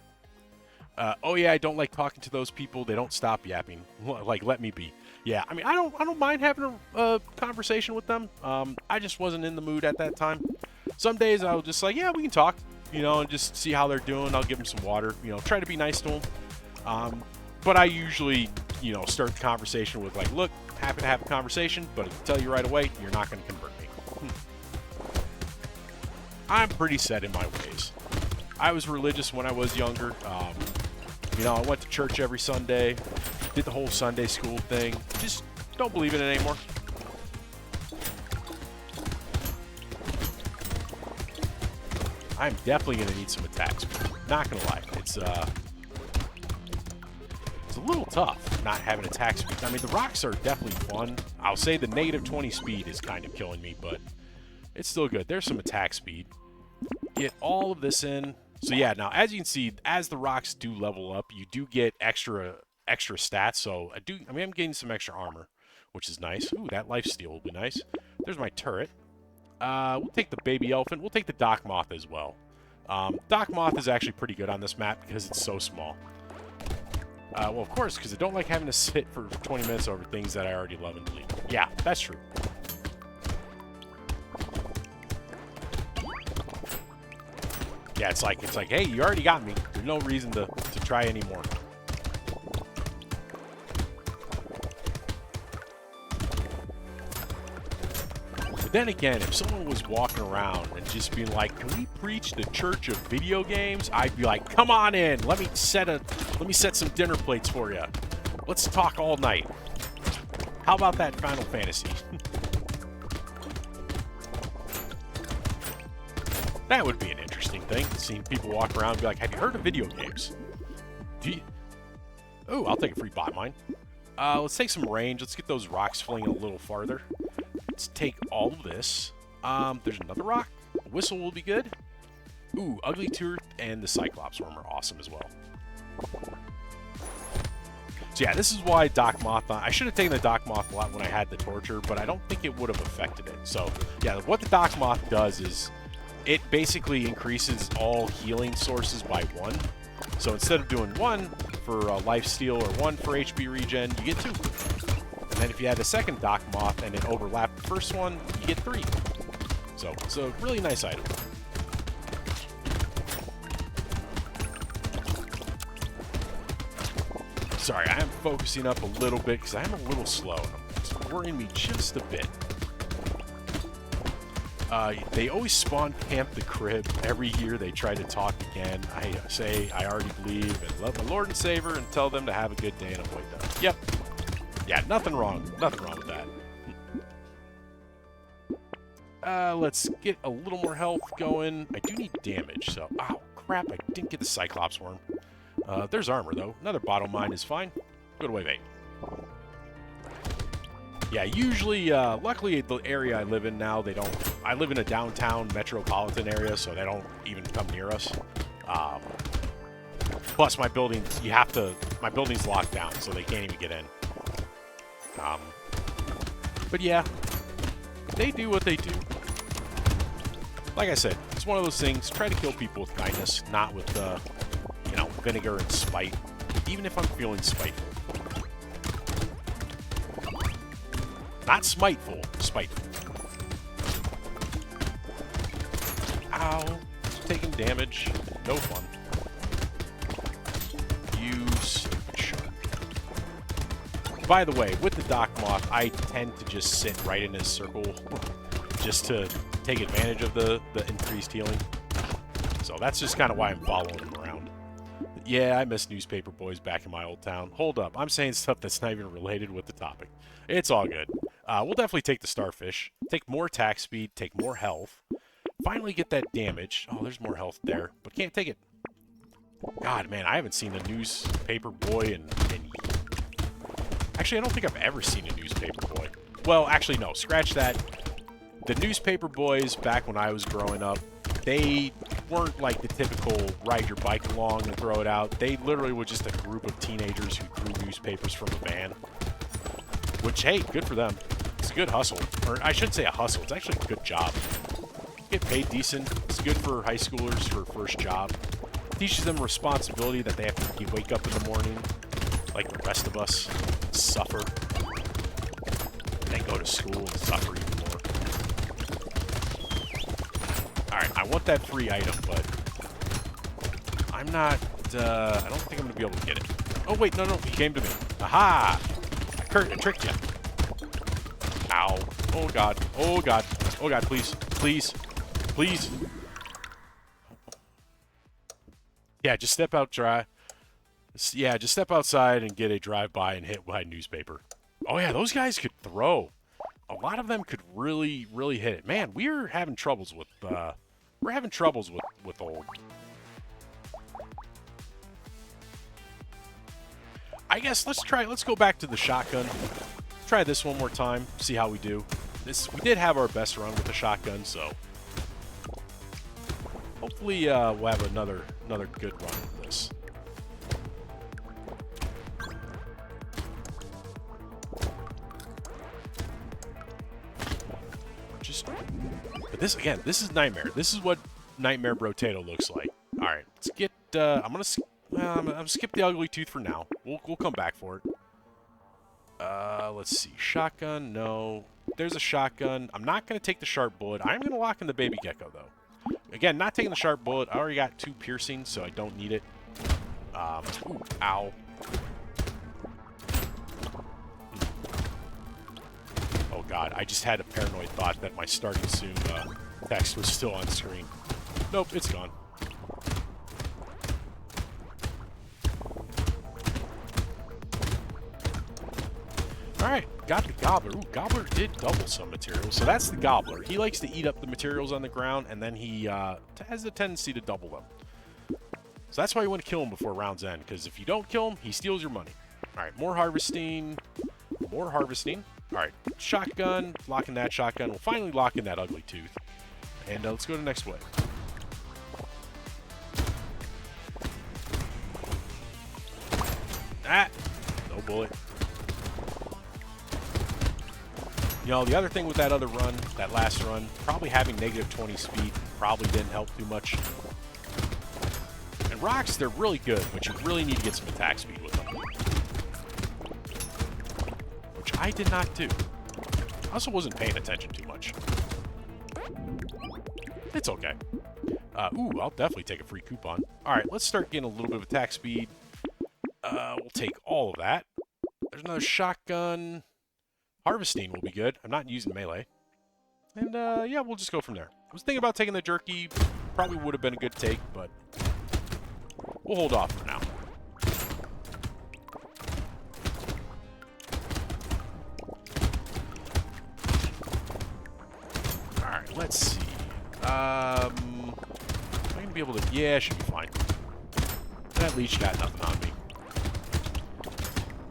Oh yeah, I don't like talking to those people. They don't stop yapping. Like, let me be. Yeah, I mean, I don't mind having a conversation with them. I just wasn't in the mood at that time. Some days I'll just like, yeah, we can talk, and just see how they're doing. I'll give them some water, try to be nice to them. But I usually, start the conversation with like, look, happy to have a conversation, but I'll tell you right away, you're not going to convert me. I'm pretty set in my ways. I was religious when I was younger. I went to church every Sunday, did the whole Sunday school thing. Just don't believe in it anymore. I'm definitely going to need some attacks. Not going to lie. It's a little tough not having attack speed. I mean, the rocks are definitely fun. I'll say the -20 speed is kind of killing me, but it's still good. There's some attack speed. Get all of this in. So yeah, now as you can see, as the rocks do level up, you do get extra stats. So I'm getting some extra armor, which is nice. Ooh, that lifesteal will be nice. There's my turret. We'll take the baby elephant. We'll take the Doc Moth as well. Doc Moth is actually pretty good on this map because it's so small. Well, of course, because I don't like having to sit for 20 minutes over things that I already love and believe. Yeah, that's true. Yeah, it's like, hey, you already got me. There's no reason to try anymore. But then again, if someone was walking around and just being like, can we preach the church of video games? I'd be like, come on in. Let me set some dinner plates for you. Let's talk all night. How about that Final Fantasy? That would be an interesting thing, seeing people walk around and be like, have you heard of video games? Oh, I'll take a free bot mine. Let's take some range. Let's get those rocks flying a little farther. Let's take all of this. There's another rock. A whistle will be good. Ooh, Ugly Tooth and the Cyclops Worm are awesome as well. So yeah, this is why Doc Moth... I should have taken the Doc Moth a lot when I had the Torture, but I don't think it would have affected it. So yeah, what the Doc Moth does is it basically increases all healing sources by 1. So instead of doing 1 for lifesteal or 1 for HP regen, you get 2. And then if you add a second Doc Moth and it overlapped the first one, you get 3. So it's a really nice item. Sorry, I am focusing up a little bit because I am a little slow. It's worrying me just a bit. They always spawn camp the crib. Every year they try to talk again. I say I already believe and love my Lord and Savior and tell them to have a good day and avoid them. Yep. Yeah, nothing wrong. Nothing wrong with that. Let's get a little more health going. I do need damage, so... Oh, crap, I didn't get the Cyclops worm. There's armor, though. Another bottle mine is fine. Good away, mate. Yeah, usually, luckily, the area I live in now, they don't... I live in a downtown metropolitan area, so they don't even come near us. Plus, my buildings, my building's locked down, so they can't even get in. But yeah, they do what they do. Like I said, it's one of those things, try to kill people with kindness, not with, you know, vinegar and spite, even if I'm feeling spiteful. Not smiteful, spiteful. Ow, taking damage, no fun. Use shark. By the way, with the Doc Moth, I tend to just sit right in his circle just to take advantage of the increased healing. So that's just kind of why I'm following him around. Yeah, I miss newspaper boys back in my old town. Hold up, I'm saying stuff that's not even related with the topic. It's all good. We'll definitely take the starfish, take more attack speed, take more health, finally get that damage. Oh, there's more health there, but can't take it. God, man, I haven't seen a newspaper boy in... Actually, I don't think I've ever seen a newspaper boy. Well, actually, no, scratch that. The newspaper boys, back when I was growing up, they weren't like the typical ride your bike along and throw it out. They literally were just a group of teenagers who threw newspapers from a van. Which, hey, good for them. It's a good hustle. Or I shouldn't say a hustle. It's actually a good job. Get paid decent. It's good for high schoolers for first job. Teaches them responsibility that they have to wake up in the morning, like the rest of us, suffer. And then go to school and suffer even more. Alright, I want that free item, but I'm not, I don't think I'm going to be able to get it. Oh, wait, no, he came to me. Aha! I tricked you. Ow. Oh, God. Oh, God. Oh, God, please. Please. Please. Yeah, just step out dry. Yeah, just step outside and get a drive-by and hit by newspaper. Oh, yeah, those guys could throw. A lot of them could really, really hit it. Man, we're having troubles with, with old. I guess let's go back to the shotgun. Try this one more time, see how we do. We did have our best run with the shotgun, so hopefully we'll have another good run with this. But this again, this is Nightmare. This is what Nightmare Brotato looks like. All right, let's get. I'm gonna skip the ugly tooth for now. We'll come back for it. Let's see. Shotgun, no. There's a shotgun. I'm not gonna take the sharp bullet. I'm gonna lock in the baby gecko though. Again, not taking the sharp bullet. I already got 2 piercings, so I don't need it. Ooh, ow. Oh god, I just had a paranoid thought that my starting soon text was still on screen. Nope, it's gone. Alright, got the Gobbler. Ooh, Gobbler did double some materials, so that's the Gobbler. He likes to eat up the materials on the ground, and then he has a tendency to double them. So that's why you want to kill him before rounds end, because if you don't kill him, he steals your money. Alright, more harvesting. More harvesting. Alright, shotgun. Locking that shotgun. We'll finally lock in that ugly tooth. And let's go to the next wave. Ah! No bullet. You know, the other thing with that other run, that last run, probably having -20 speed probably didn't help too much. And rocks, they're really good, but you really need to get some attack speed with them. Which I did not do. I also wasn't paying attention too much. It's okay. Ooh, I'll definitely take a free coupon. Alright, let's start getting a little bit of attack speed. We'll take all of that. There's another shotgun. Harvesting will be good. I'm not using melee. And, yeah, we'll just go from there. I was thinking about taking the jerky. Probably would have been a good take, but we'll hold off for now. Alright, let's see. Am I going to be able to... Yeah, should be fine. That leech got nothing on me.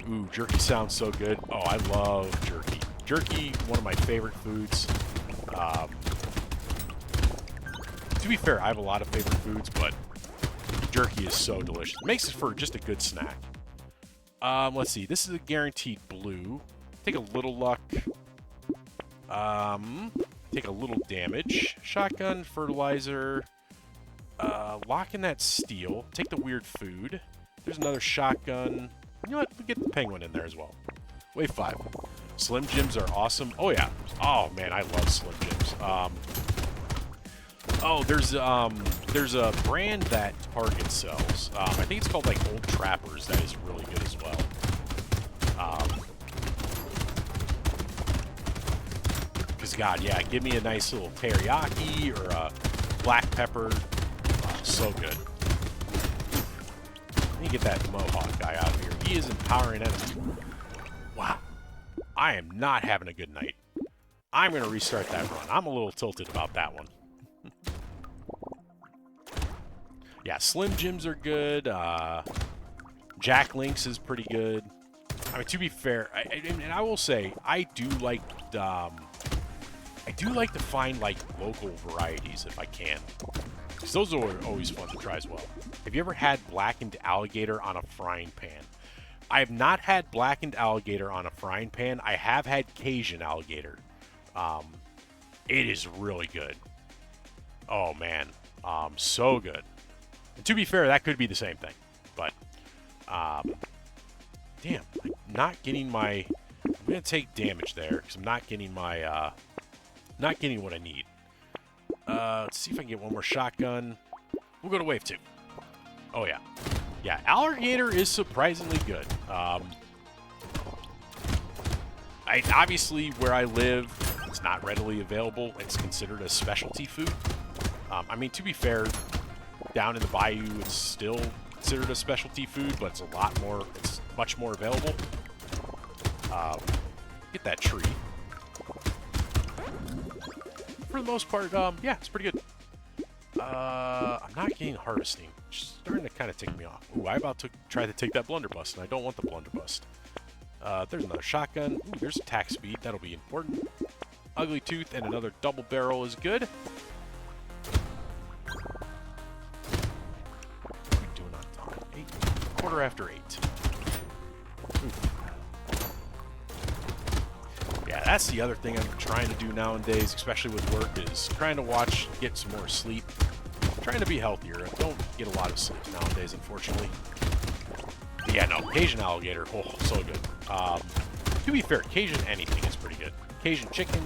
Ooh, jerky sounds so good. Oh, I love jerky. Jerky, one of my favorite foods. To be fair, I have a lot of favorite foods, but jerky is so delicious. It makes it for just a good snack. Let's see. This is a guaranteed blue. Take a little luck. Take a little damage. Shotgun, fertilizer. Lock in that steel. Take the weird food. There's another shotgun. You know what? We get the penguin in there as well. Wave 5. Slim Jims are awesome. Oh, yeah. Oh, man, I love Slim Jims. Oh, there's a brand that Target sells. I think it's called, like, Old Trappers. That is really good as well. Because, God, yeah, give me a nice little teriyaki or a black pepper. Oh, so good. Let me get that Mohawk guy out of here. He is empowering enemies. Wow. I am not having a good night. I'm going to restart that run. I'm a little tilted about that one. Yeah, Slim Jims are good. Jack Links is pretty good. I mean, to be fair, and I will say, I do like to find, like, local varieties if I can. Because those are always fun to try as well. Have you ever had blackened alligator on a frying pan? I have not had blackened alligator on a frying pan. I have had Cajun alligator. It is really good. Oh, man. So good. And to be fair, that could be the same thing. But, damn. I'm not getting my... I'm going to take damage there, because I'm not getting my, not getting what I need. Let's see if I can get one more shotgun. We'll go to wave 2. Oh, yeah. Yeah, alligator is surprisingly good. Obviously, where I live, it's not readily available. It's considered a specialty food. I mean, to be fair, down in the bayou, it's still considered a specialty food, but it's it's much more available. Get that tree. For the most part, yeah, it's pretty good. I'm not getting harvesting, which is starting to kind of tick me off. Ooh, I'm about to try to take that blunderbuss, and I don't want the blunderbuss. There's another shotgun. Ooh, there's attack speed. That'll be important. Ugly Tooth and another double barrel is good. What are we doing on time? 8, quarter after 8. Oof. Yeah, that's the other thing I'm trying to do nowadays, especially with work, is trying to get some more sleep. Trying to be healthier. I don't get a lot of sleep nowadays, unfortunately. But yeah, no, Cajun alligator, oh, so good. To be fair, Cajun anything is pretty good. Cajun chicken.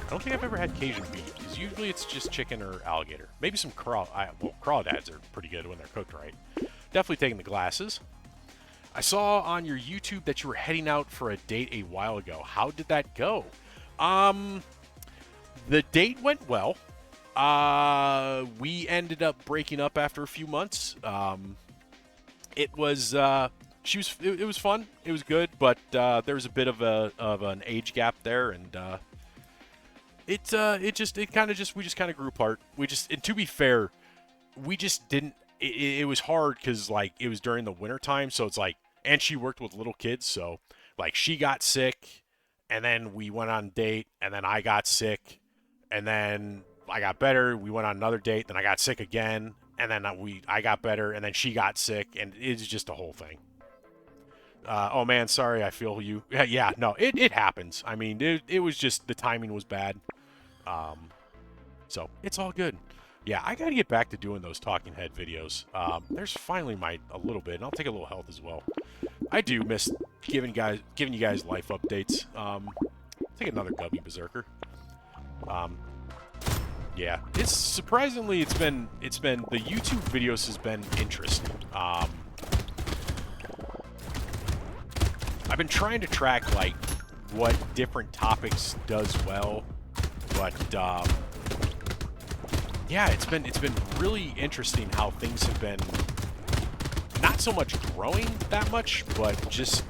I don't think I've ever had Cajun beef, because usually it's just chicken or alligator. Maybe some crawdads are pretty good when they're cooked right. Definitely taking the glasses. I saw on your YouTube that you were heading out for a date a while ago. How did that go? The date went well. We ended up breaking up after a few months. It was it was fun. It was good, but there was a bit of an age gap there, and we just kind of grew apart. And to be fair, we just didn't. It was hard because, like, it was during the winter time, so it's like, and she worked with little kids, so, like, she got sick, and then we went on a date, and then I got sick, and then I got better, we went on another date, then I got sick again, and then I got better, and then she got sick, and it's just a whole thing. Oh man, sorry, I feel you. Yeah, no, it happens. I mean, it was just, the timing was bad. So, it's all good. Yeah, I gotta get back to doing those talking head videos. There's finally a little bit, and I'll take a little health as well. I do miss giving you guys life updates. Take another Gubby Berserker. Yeah, it's surprisingly it's been the YouTube videos has been interesting. I've been trying to track like what different topics does well, but yeah, it's been really interesting how things have been not so much growing that much, but just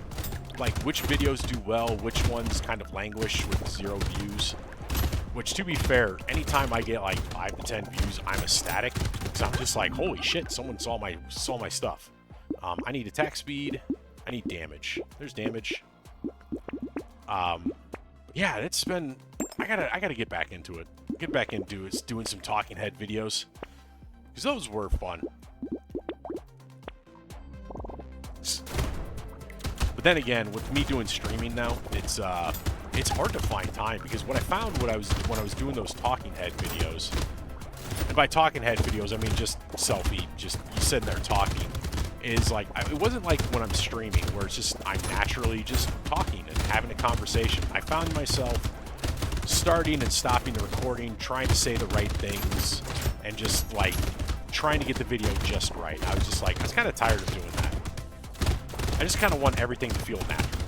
like which videos do well, which ones kind of languish with 0 views. Which, to be fair, anytime I get like 5 to 10 views, I'm ecstatic. Because I'm just like, holy shit, someone saw my stuff. I need attack speed. I need damage. There's damage. Yeah, it's been. I gotta get back into it. Get back into it, doing some talking head videos. Because those were fun. But then again, with me doing streaming now, it's hard to find time, because what I found when I was doing those talking head videos, and by talking head videos I mean just selfie, just you sitting there talking, is like it wasn't like when I'm streaming where it's just I'm naturally just talking and having a conversation. I found myself starting and stopping the recording, trying to say the right things, and just like trying to get the video just right. I was kind of tired of doing that. I just kind of want everything to feel natural.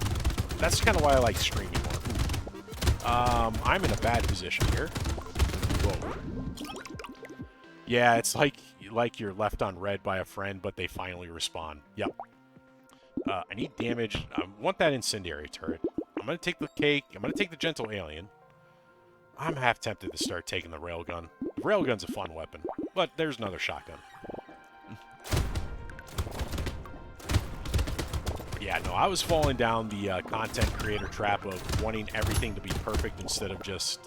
That's kind of why I like streaming more. I'm in a bad position here. Whoa. Yeah, it's like you're left on red by a friend, but they finally respawn. Yep. I need damage. I want that incendiary turret. I'm going to take the cake. I'm going to take the gentle alien. I'm half tempted to start taking the railgun. The railgun's a fun weapon, but there's another shotgun. Yeah, no, I was falling down the content creator trap of wanting everything to be perfect instead of just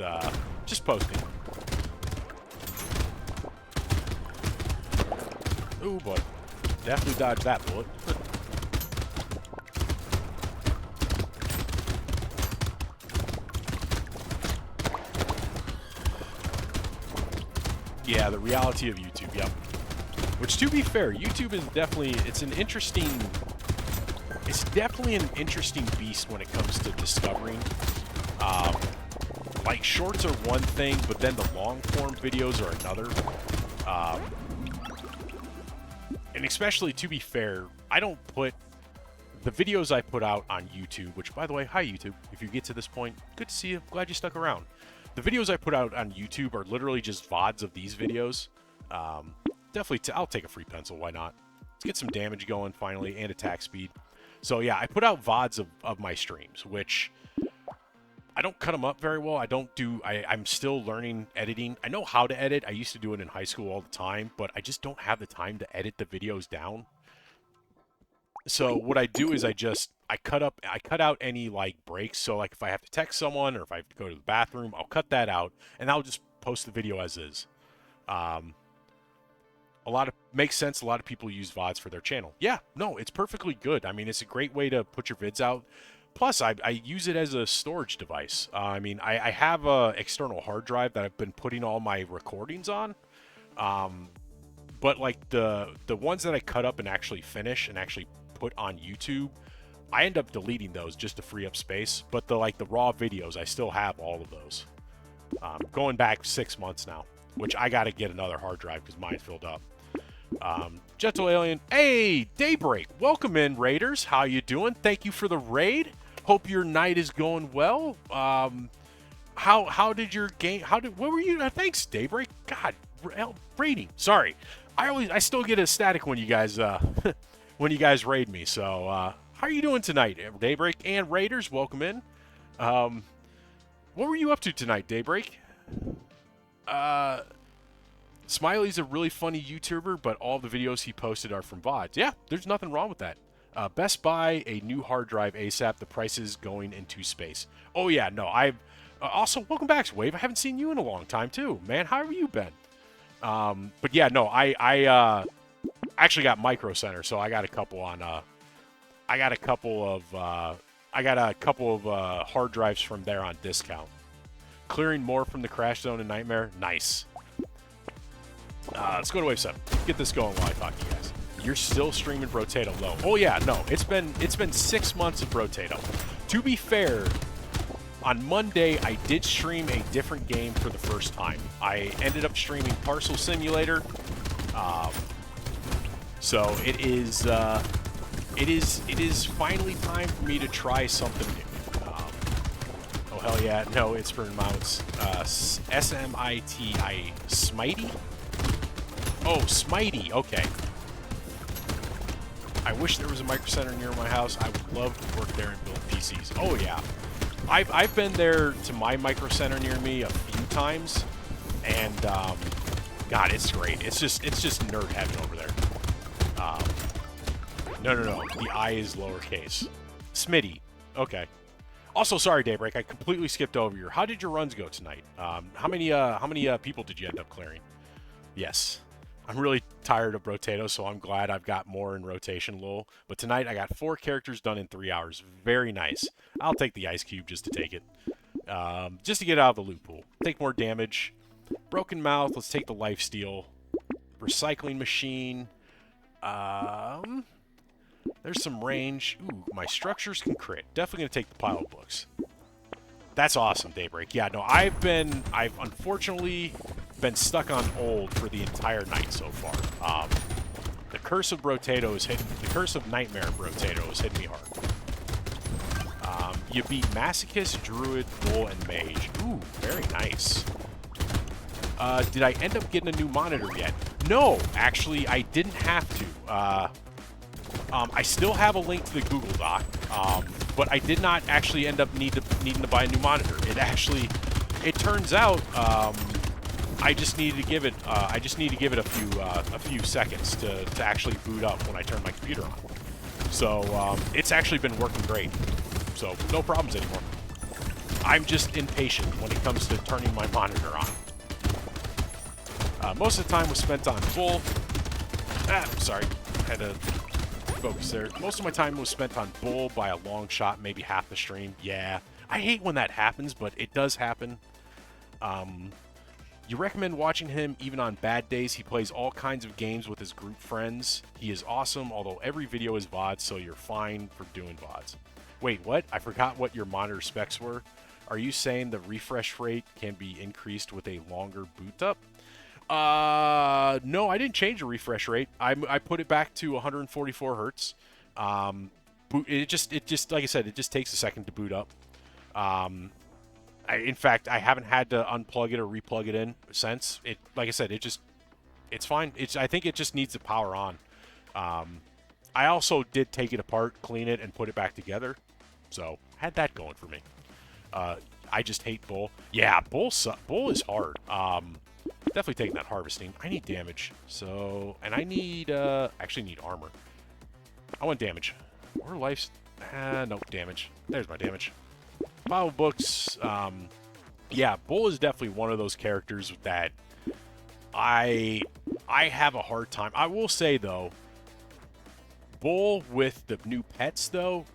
posting. Ooh, boy. Definitely dodged that bullet. Yeah, the reality of YouTube, yep. Which, to be fair, YouTube is definitely, it's definitely an interesting beast when it comes to discovering. Like, shorts are one thing, but then the long-form videos are another. And especially, to be fair, I don't put the videos I put out on YouTube, which, by the way, hi, YouTube. If you get to this point, good to see you. Glad you stuck around. The videos I put out on YouTube are literally just VODs of these videos. Definitely, I'll take a free pencil. Why not? Let's get some damage going, finally, and attack speed. So yeah, I put out VODs of my streams, which I don't cut them up very well. I'm still learning editing. I know how to edit. I used to do it in high school all the time, but I just don't have the time to edit the videos down. So what I do is I cut out any like breaks. So like if I have to text someone or if I have to go to the bathroom, I'll cut that out and I'll just post the video as is. Makes sense. A lot of people use VODs for their channel. Yeah, no, it's perfectly good. I mean, it's a great way to put your vids out. Plus, I use it as a storage device. I mean, I have a external hard drive that I've been putting all my recordings on. But like the ones that I cut up and actually finish and actually put on YouTube, I end up deleting those just to free up space. But the raw videos, I still have all of those. Going back 6 months now, which I got to get another hard drive because mine filled up. Gentle Alien, hey, Daybreak, welcome in, Raiders. How you doing? Thank you for the raid. Hope your night is going well. How did your game? What were you? Thanks, Daybreak. God, raiding. Sorry, I still get ecstatic when you guys raid me. So how are you doing tonight, Daybreak and Raiders? Welcome in. What were you up to tonight, Daybreak? Smiley's a really funny YouTuber, but all the videos he posted are from VODs. Yeah, there's nothing wrong with that. Best buy a new hard drive ASAP. The price is going into space. Oh, yeah, no, I've... also, welcome back, Wave. I haven't seen you in a long time, too. Man, how have you been? But, yeah, no, I actually got Micro Center, so I got a couple on... I got a couple of hard drives from there on discount. Clearing more from the crash zone in Nightmare? Nice. Let's go to wave 7. Get this going while I talk to you guys. You're still streaming Brotato low. Oh yeah, no, it's been 6 months of Brotato. To be fair, on Monday I did stream a different game for the first time. I ended up streaming Parcel Simulator. So it is finally time for me to try something new. Oh hell yeah, no, it's for mounts. S-M-I-T-I, Smitey? Oh, Smitey, okay. I wish there was a Micro Center near my house. I would love to work there and build PCs. Oh yeah, I've been there to my Micro Center near me a few times, and God, it's great. It's just nerd heaven over there. No, the I is lowercase. Smitty. Okay. Also, sorry, Daybreak, I completely skipped over you. How did your runs go tonight? How many people did you end up clearing? Yes. I'm really tired of Brotato, so I'm glad I've got more in rotation, lol. But tonight I got 4 characters done in 3 hours. Very nice. I'll take the Ice Cube just to take it. Just to get out of the loot pool. Take more damage. Broken Mouth, let's take the Lifesteal. Recycling Machine. There's some range. Ooh, my structures can crit. Definitely going to take the pile of books. That's awesome, Daybreak. Yeah, no, I've unfortunately been stuck on old for the entire night so far. The Curse of Brotato is hitting. The Curse of Nightmare Brotato is hitting me hard. You beat Masochist, Druid, Bull, and Mage. Ooh, very nice. Did I end up getting a new monitor yet? No, actually, I didn't have to. I still have a link to the Google Doc, but I did not actually end up needing to buy a new monitor. It turns out, I just needed to give it a few seconds to actually boot up when I turn my computer on. So it's actually been working great. So no problems anymore. I'm just impatient when it comes to turning my monitor on. Most of the time was spent on Bull. Sorry, had to focus there. Most of my time was spent on Bull by a long shot, maybe half the stream. Yeah, I hate when that happens, but it does happen. You recommend watching him even on bad days. He plays all kinds of games with his group friends. He is awesome, although every video is VOD, so you're fine for doing VODs. Wait, what? I forgot what your monitor specs were. Are you saying the refresh rate can be increased with a longer boot up? No, I didn't change the refresh rate. I put it back to 144 hertz. It just like I said, it just takes a second to boot up. In fact, I haven't had to unplug it or replug it in since. Like I said, it's fine. I think it just needs the power on. I also did take it apart, clean it, and put it back together. So had that going for me. I just hate Bull. Yeah, Bull is hard. Definitely taking that harvesting. I need damage. So, and I need, actually need armor. I want damage. Or life's, nope, damage. There's my damage. Pile of books. Yeah, Bull is definitely one of those characters that I have a hard time. I will say, though, Bull with the new pets, though,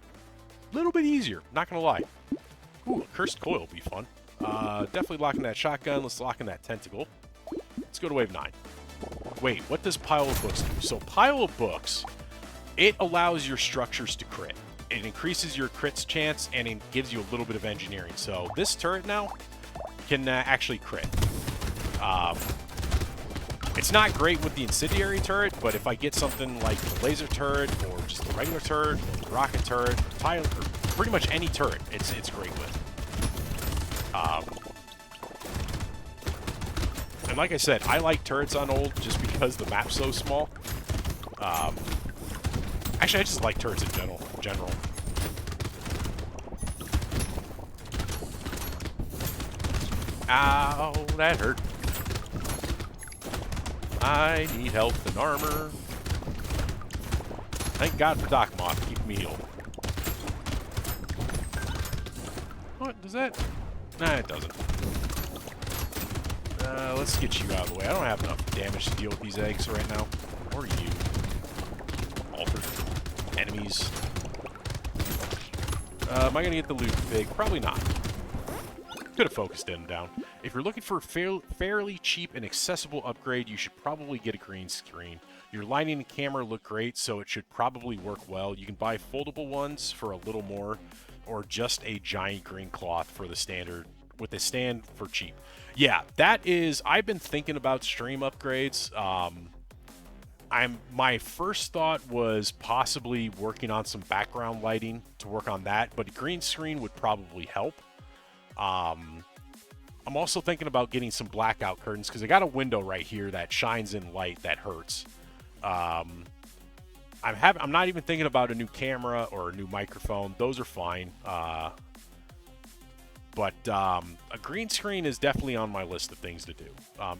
a little bit easier. Not going to lie. Ooh, a Cursed Coil will be fun. Definitely locking that shotgun. Let's lock in that tentacle. Let's go to wave 9. Wait, what does Pile of Books do? So Pile of Books, it allows your structures to crit. It increases your crit's chance, and it gives you a little bit of engineering. So this turret now can actually crit. It's not great with the incendiary turret, but if I get something like the laser turret, or just the regular turret, or the rocket turret, or pretty much any turret, it's great with. And like I said, I like turrets on old just because the map's so small. Actually, I just like turrets in general. Ow, that hurt. I need health and armor. Thank God for Doc Moth, keep me healed. What, does that? Nah, it doesn't. Let's get you out of the way. I don't have enough damage to deal with these eggs right now. Or you. Altered enemies. Am I going to get the loot big? Probably not. Could have focused in down. If you're looking for a fairly cheap and accessible upgrade, you should probably get a green screen. Your lighting and camera look great, so it should probably work well. You can buy foldable ones for a little more, or just a giant green cloth for the standard, with a stand for cheap. Yeah, that is, I've been thinking about stream upgrades. My first thought was possibly working on some background lighting to work on that, but a green screen would probably help. I'm also thinking about getting some blackout curtains because I got a window right here that shines in light that hurts. I'm not even thinking about a new camera or a new microphone. Those are fine. But a green screen is definitely on my list of things to do.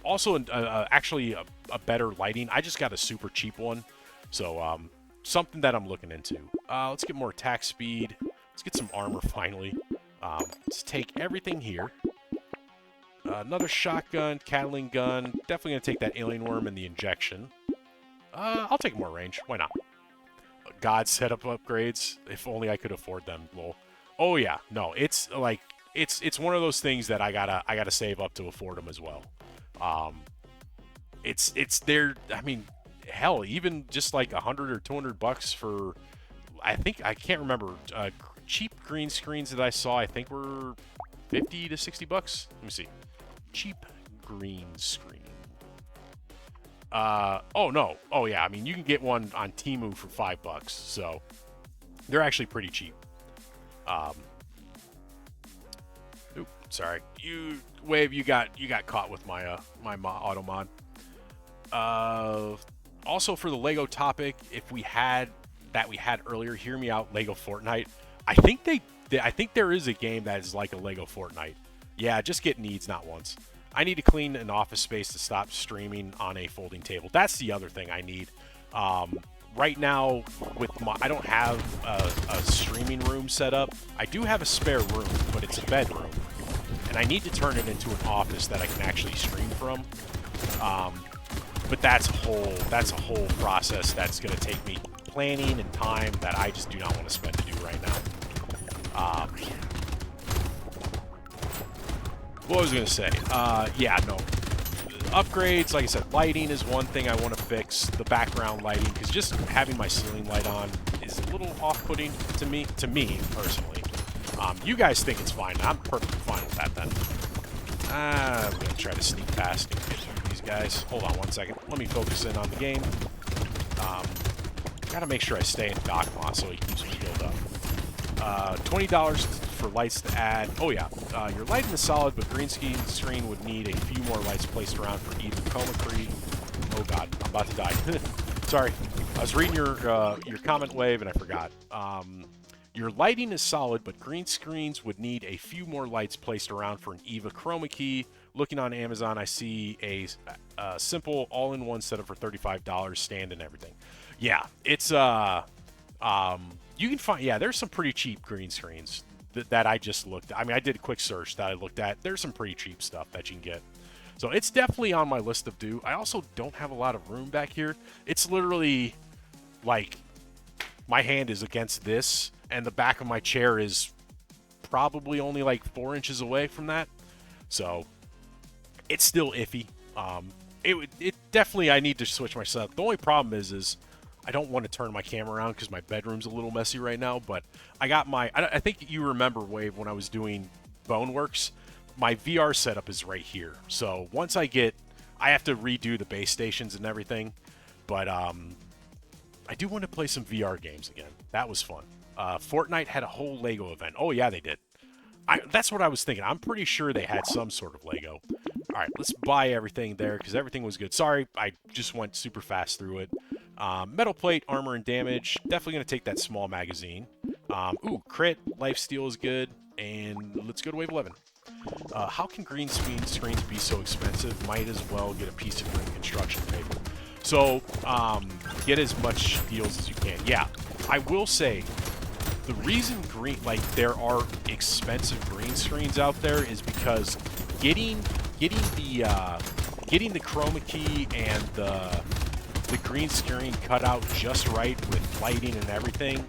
Also, actually, a better lighting. I just got a super cheap one, so something that I'm looking into. Let's get more attack speed. Let's get some armor finally. Let's take everything here. Another shotgun, Catling gun. Definitely gonna take that alien worm and the injection. I'll take more range. Why not? God setup upgrades. If only I could afford them. Lol. Oh yeah, no, it's like. It's one of those things that I gotta save up to afford them as well. It's there. I mean, hell, even just like $100 or $200 for, I can't remember. Cheap green screens that I saw, I think were $50 to $60. Let me see. Cheap green screen. Oh no. Oh yeah. I mean, you can get one on Temu for $5, so they're actually pretty cheap. Sorry, Wave, you got caught with my my auto mod. Also for the Lego topic, if we had earlier, hear me out. Lego Fortnite. I think there is a game that is like a Lego Fortnite. Yeah, just get needs, not wants. I need to clean an office space to stop streaming on a folding table. That's the other thing I need. Right now, I don't have a streaming room set up. I do have a spare room, but it's a bedroom. And I need to turn it into an office that I can actually stream from. But that's a whole process that's going to take me planning and time that I just do not want to spend to do right now. What was I going to say? Yeah, no. Upgrades, like I said, lighting is one thing I want to fix. The background lighting, because just having my ceiling light on is a little off-putting to me personally. You guys think it's fine. I'm perfectly fine with that then. I'm going to try to sneak past these guys. Hold on one second. Let me focus in on the game. Got to make sure I stay in Doc Mod so he keeps me healed up. $20 for lights to add. Oh yeah, your lighting is solid, but green screen would need a few more lights placed around for even chroma. Oh god, I'm about to die. Sorry, I was reading your comment, Wave, and I forgot. Your lighting is solid, but green screens would need a few more lights placed around for an EVA chroma key. Looking on Amazon, I see a simple all-in-one setup for $35, stand and everything. Yeah, it's you can find, yeah, there's some pretty cheap green screens that I just looked at. I mean, I did a quick search that I looked at. There's some pretty cheap stuff that you can get. So it's definitely on my list of do. I also don't have a lot of room back here. It's literally like my hand is against this, and the back of my chair is probably only like 4 inches away from that. So it's still iffy. It definitely, I need to switch my setup. The only problem is I don't want to turn my camera around because my bedroom's a little messy right now, but I got my, I think you remember, Wave, when I was doing Boneworks, my VR setup is right here. So once I have to redo the base stations and everything, but I do want to play some VR games again. That was fun. Fortnite had a whole Lego event. Oh yeah, they did. That's what I was thinking. I'm pretty sure they had some sort of Lego. All right, let's buy everything there because everything was good. Sorry, I just went super fast through it. Metal plate, armor, and damage. Definitely going to take that small magazine. Ooh, crit, lifesteal is good. And let's go to wave 11. How can green screens be so expensive? Might as well get a piece of green construction paper. So, get as much deals as you can. Yeah, I will say, the reason there are expensive green screens out there is because getting the chroma key and the green screen cut out just right with lighting and everything,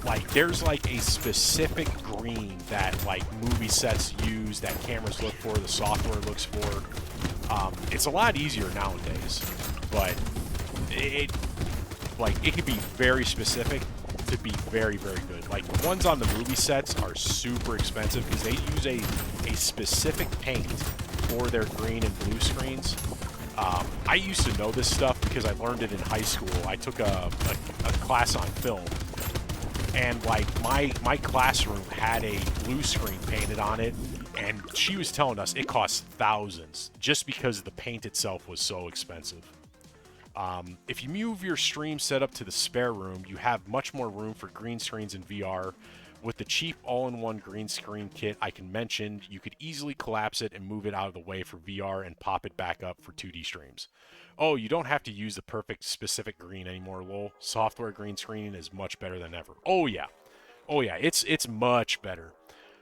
Like, there's like a specific green that like movie sets use, that cameras look for, the software looks for. It's a lot easier nowadays, but it can be very specific to be very, very good. Like, the ones on the movie sets are super expensive because they use a specific paint for their green and blue screens. I used to know this stuff because I learned it in high school. I took a class on film, and like my classroom had a blue screen painted on it, and she was telling us it costs thousands just because the paint itself was so expensive. If you move your stream setup to the spare room, you have much more room for green screens in VR. With the cheap all-in-one green screen kit I can mention, you could easily collapse it and move it out of the way for VR and pop it back up for 2D streams. Oh, you don't have to use the perfect specific green anymore, lol. Software green screening is much better than ever. Oh yeah, it's much better.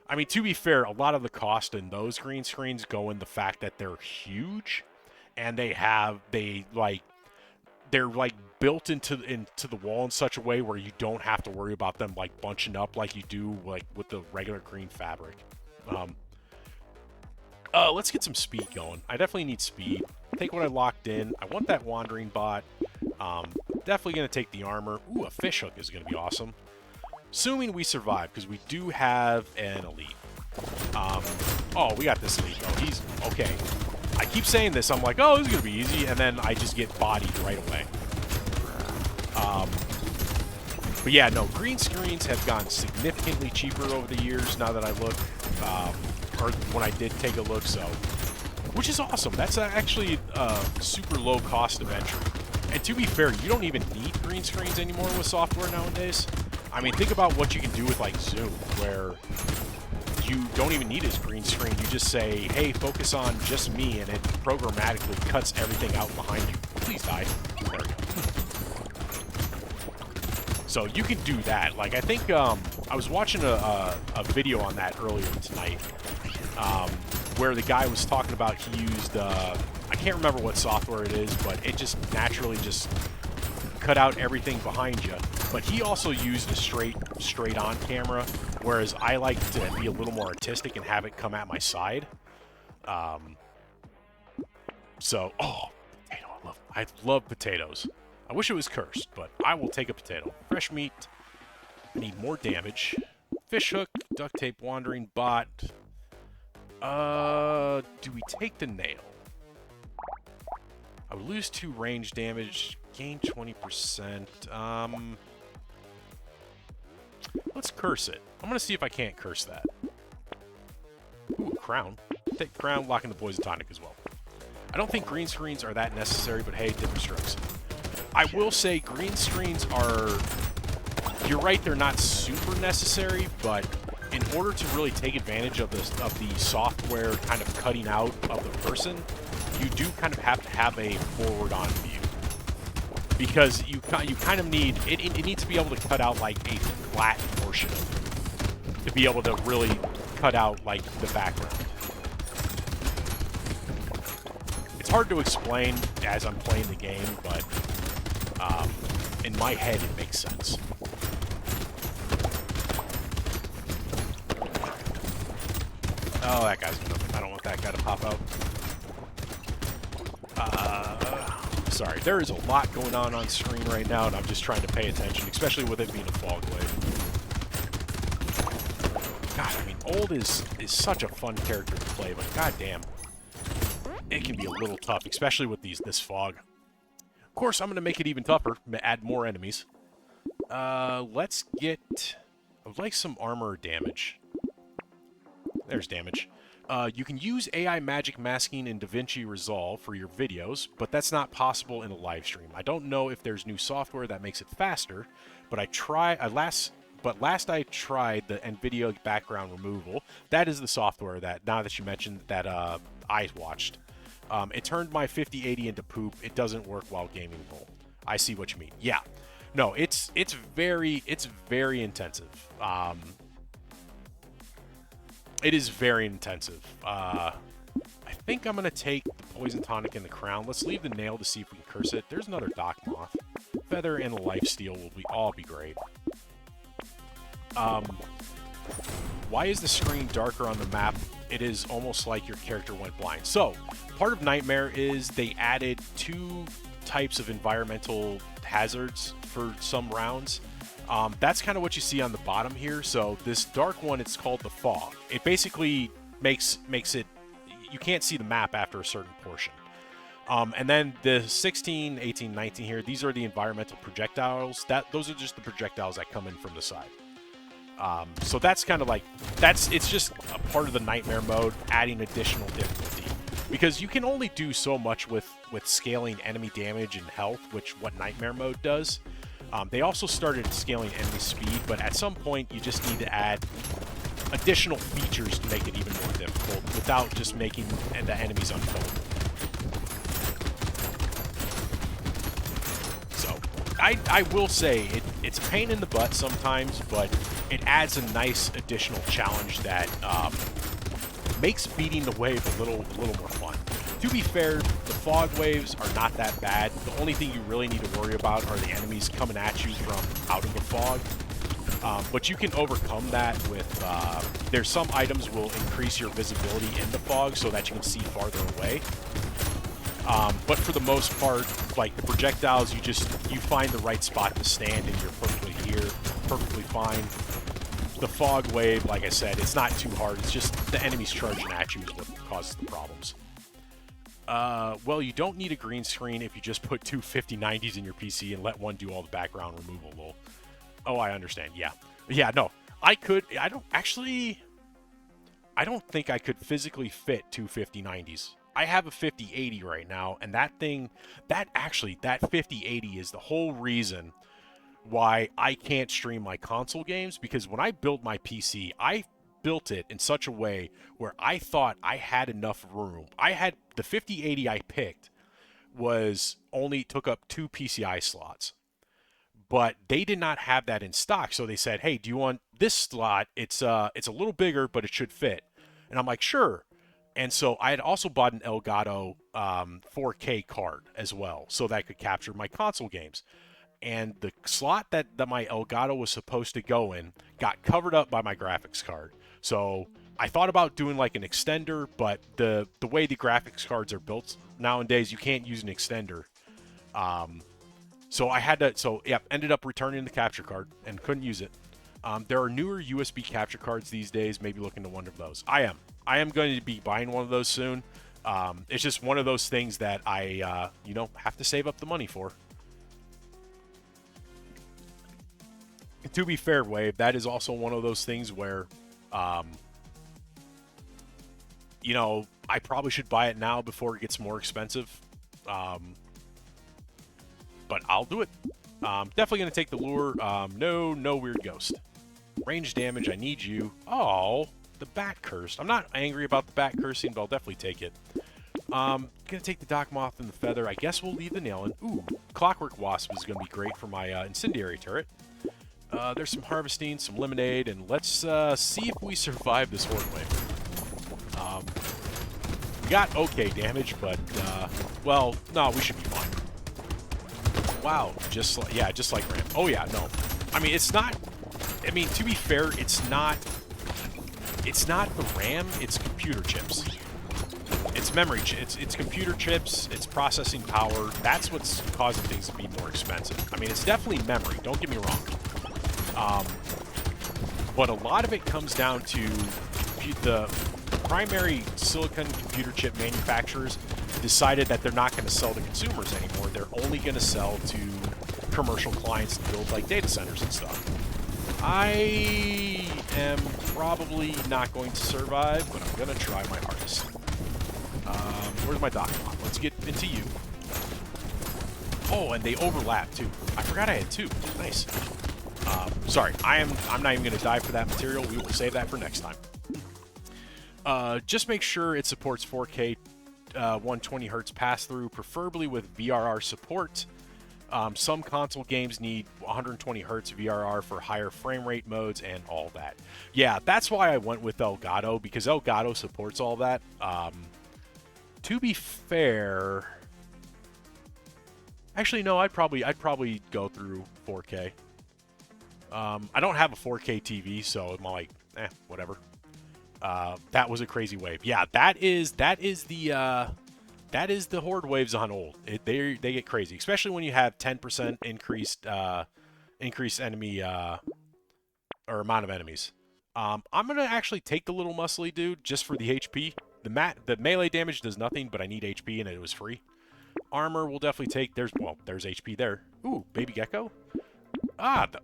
I mean, to be fair, a lot of the cost in those green screens go in the fact that they're huge, and they're like built into the wall in such a way where you don't have to worry about them like bunching up like you do like with the regular green fabric. Let's get some speed going. I definitely need speed. Take what I locked in. I want that wandering bot. Definitely gonna take the armor. Ooh, a fish hook is gonna be awesome. Assuming we survive, because we do have an elite. Oh, we got this elite though. He's okay. I keep saying this, I'm like, oh, this is going to be easy, and then I just get bodied right away. But yeah, no, green screens have gotten significantly cheaper over the years now that I look, or when I did take a look, so, which is awesome. That's actually super low cost of entry. And to be fair, you don't even need green screens anymore with software nowadays. I mean, think about what you can do with, like, Zoom, where you don't even need his green screen. You just say, hey, focus on just me, and it programmatically cuts everything out behind you. Please die. There we go. So you can do that. Like, I think I was watching a video on that earlier tonight, where the guy was talking about he used, I can't remember what software it is, but it just naturally just cut out everything behind you. But he also used a straight on camera, whereas I like to be a little more artistic and have it come at my side. So, oh, potato, I love potatoes. I wish it was cursed, but I will take a potato. Fresh meat. I need more damage. Fish hook, duct tape, wandering bot. Do we take the nail? I would lose 2 range damage, gain 20%. Let's curse it. I'm gonna see if I can't curse that. Ooh, crown. Take crown, lock in the poison tonic as well. I don't think green screens are that necessary, but hey, different strokes. I will say green screens are... You're right, they're not super necessary, but in order to really take advantage of the software kind of cutting out of the person, you do kind of have to have a forward-on view. Because you kind of need... It needs to be able to cut out, like, a flat portion to be able to really cut out, like, the background. It's hard to explain as I'm playing the game, but in my head it makes sense. Oh, that guy's gonna... I don't want that guy to pop out. Sorry, there is a lot going on screen right now, and I'm just trying to pay attention, especially with it being a fog blade. God, I mean, Old is such a fun character to play, but goddamn, it can be a little tough, especially with this fog. Of course, I'm going to make it even tougher, add more enemies. Let's get... I would like some armor damage. There's damage. You can use AI magic masking in DaVinci Resolve for your videos, but that's not possible in a live stream. I don't know if there's new software that makes it faster, but last I tried the NVIDIA background removal. That is the software that, now that you mentioned that, I watched. It turned my 5080 into poop. It doesn't work while gaming roll. I see what you mean. Yeah. No, it's very intensive. It is very intensive. I think I'm going to take the poison tonic and the crown. Let's leave the nail to see if we can curse it. There's another Dock Moth. Feather and the lifesteal will all be great. Why is the screen darker on the map? It is almost like your character went blind. So, part of Nightmare is they added 2 types of environmental hazards for some rounds. That's kind of what you see on the bottom here. So this dark one, it's called the fog. It basically makes it, you can't see the map after a certain portion. And then the 16, 18, 19 here, these are the environmental projectiles. Those are just the projectiles that come in from the side. So that's kind of like, it's just a part of the Nightmare mode, adding additional difficulty. Because you can only do so much with scaling enemy damage and health, which what Nightmare mode does. They also started scaling enemy speed, but at some point you just need to add additional features to make it even more difficult without just making the enemies unkillable. So, I will say, it's a pain in the butt sometimes, but it adds a nice additional challenge that makes beating the wave a little more fun. To be fair, the fog waves are not that bad. The only thing you really need to worry about are the enemies coming at you from out of the fog. But you can overcome that with, there's some items will increase your visibility in the fog so that you can see farther away. But for the most part, like the projectiles, you find the right spot to stand and you're perfectly fine. The fog wave, like I said, it's not too hard. It's just the enemies charging at you is what causes the problems. Well, you don't need a green screen if you just put 2 5090s in your PC and let one do all the background removal. Lol. Oh, I understand. Yeah. Yeah, no. I don't think I could physically fit 2 5090s. I have a 5080 right now, and that 5080 is the whole reason why I can't stream my console games, because when I built my PC, I built it in such a way where I thought I had enough room. The 5080 I picked only took up 2 PCI slots, but they did not have that in stock. So they said, "Hey, do you want this slot? It's a little bigger, but it should fit." And I'm like, "Sure." And so I had also bought an Elgato 4K card as well, so that I could capture my console games. And the slot that my Elgato was supposed to go in got covered up by my graphics card. So I thought about doing like an extender, but the way the graphics cards are built nowadays, you can't use an extender. So I had to, ended up returning the capture card and couldn't use it. There are newer USB capture cards these days, maybe look into one of those. I am going to be buying one of those soon. It's just one of those things that I, have to save up the money for. To be fair, Wave, that is also one of those things where, I probably should buy it now before it gets more expensive. But I'll do it. Definitely going to take the lure. No weird ghost. Range damage, I need you. Oh, the bat curse. I'm not angry about the bat cursing, but I'll definitely take it. Going to take the Dock Moth and the Feather. I guess we'll leave the nail in. Ooh, Clockwork Wasp is going to be great for my incendiary turret. There's some harvesting, some lemonade, and let's see if we survive this horde wave. We got okay damage, but, well, no, we should be fine. Wow, just like RAM. Oh, yeah, no. I mean, to be fair, it's not the RAM, it's computer chips. It's memory chips, it's computer chips, it's processing power. That's what's causing things to be more expensive. I mean, it's definitely memory, don't get me wrong. But a lot of it comes down to the primary silicon computer chip manufacturers decided that they're not going to sell to consumers anymore. They're only going to sell to commercial clients to build like data centers and stuff. I am probably not going to survive, but I'm going to try my hardest. Where's my Dock Moth? Let's get into you. Oh, and they overlap too. I forgot I had 2. Nice. Sorry, I'm not even going to die for that material. We will save that for next time. Just make sure it supports 4K 120 Hz pass-through, preferably with VRR support. Some console games need 120 Hz VRR for higher frame rate modes and all that. Yeah, that's why I went with Elgato, because Elgato supports all that. To be fair, actually no, I'd probably go through 4K. I don't have a 4K TV, so I'm like, whatever. That was a crazy wave. Yeah, that is the horde waves on old. They get crazy, especially when you have 10% increased enemy or amount of enemies. I'm gonna actually take the little muscly dude just for the HP. The melee damage does nothing, but I need HP and it was free. Armor will definitely take. There's HP there. Ooh, baby gecko. Fuck.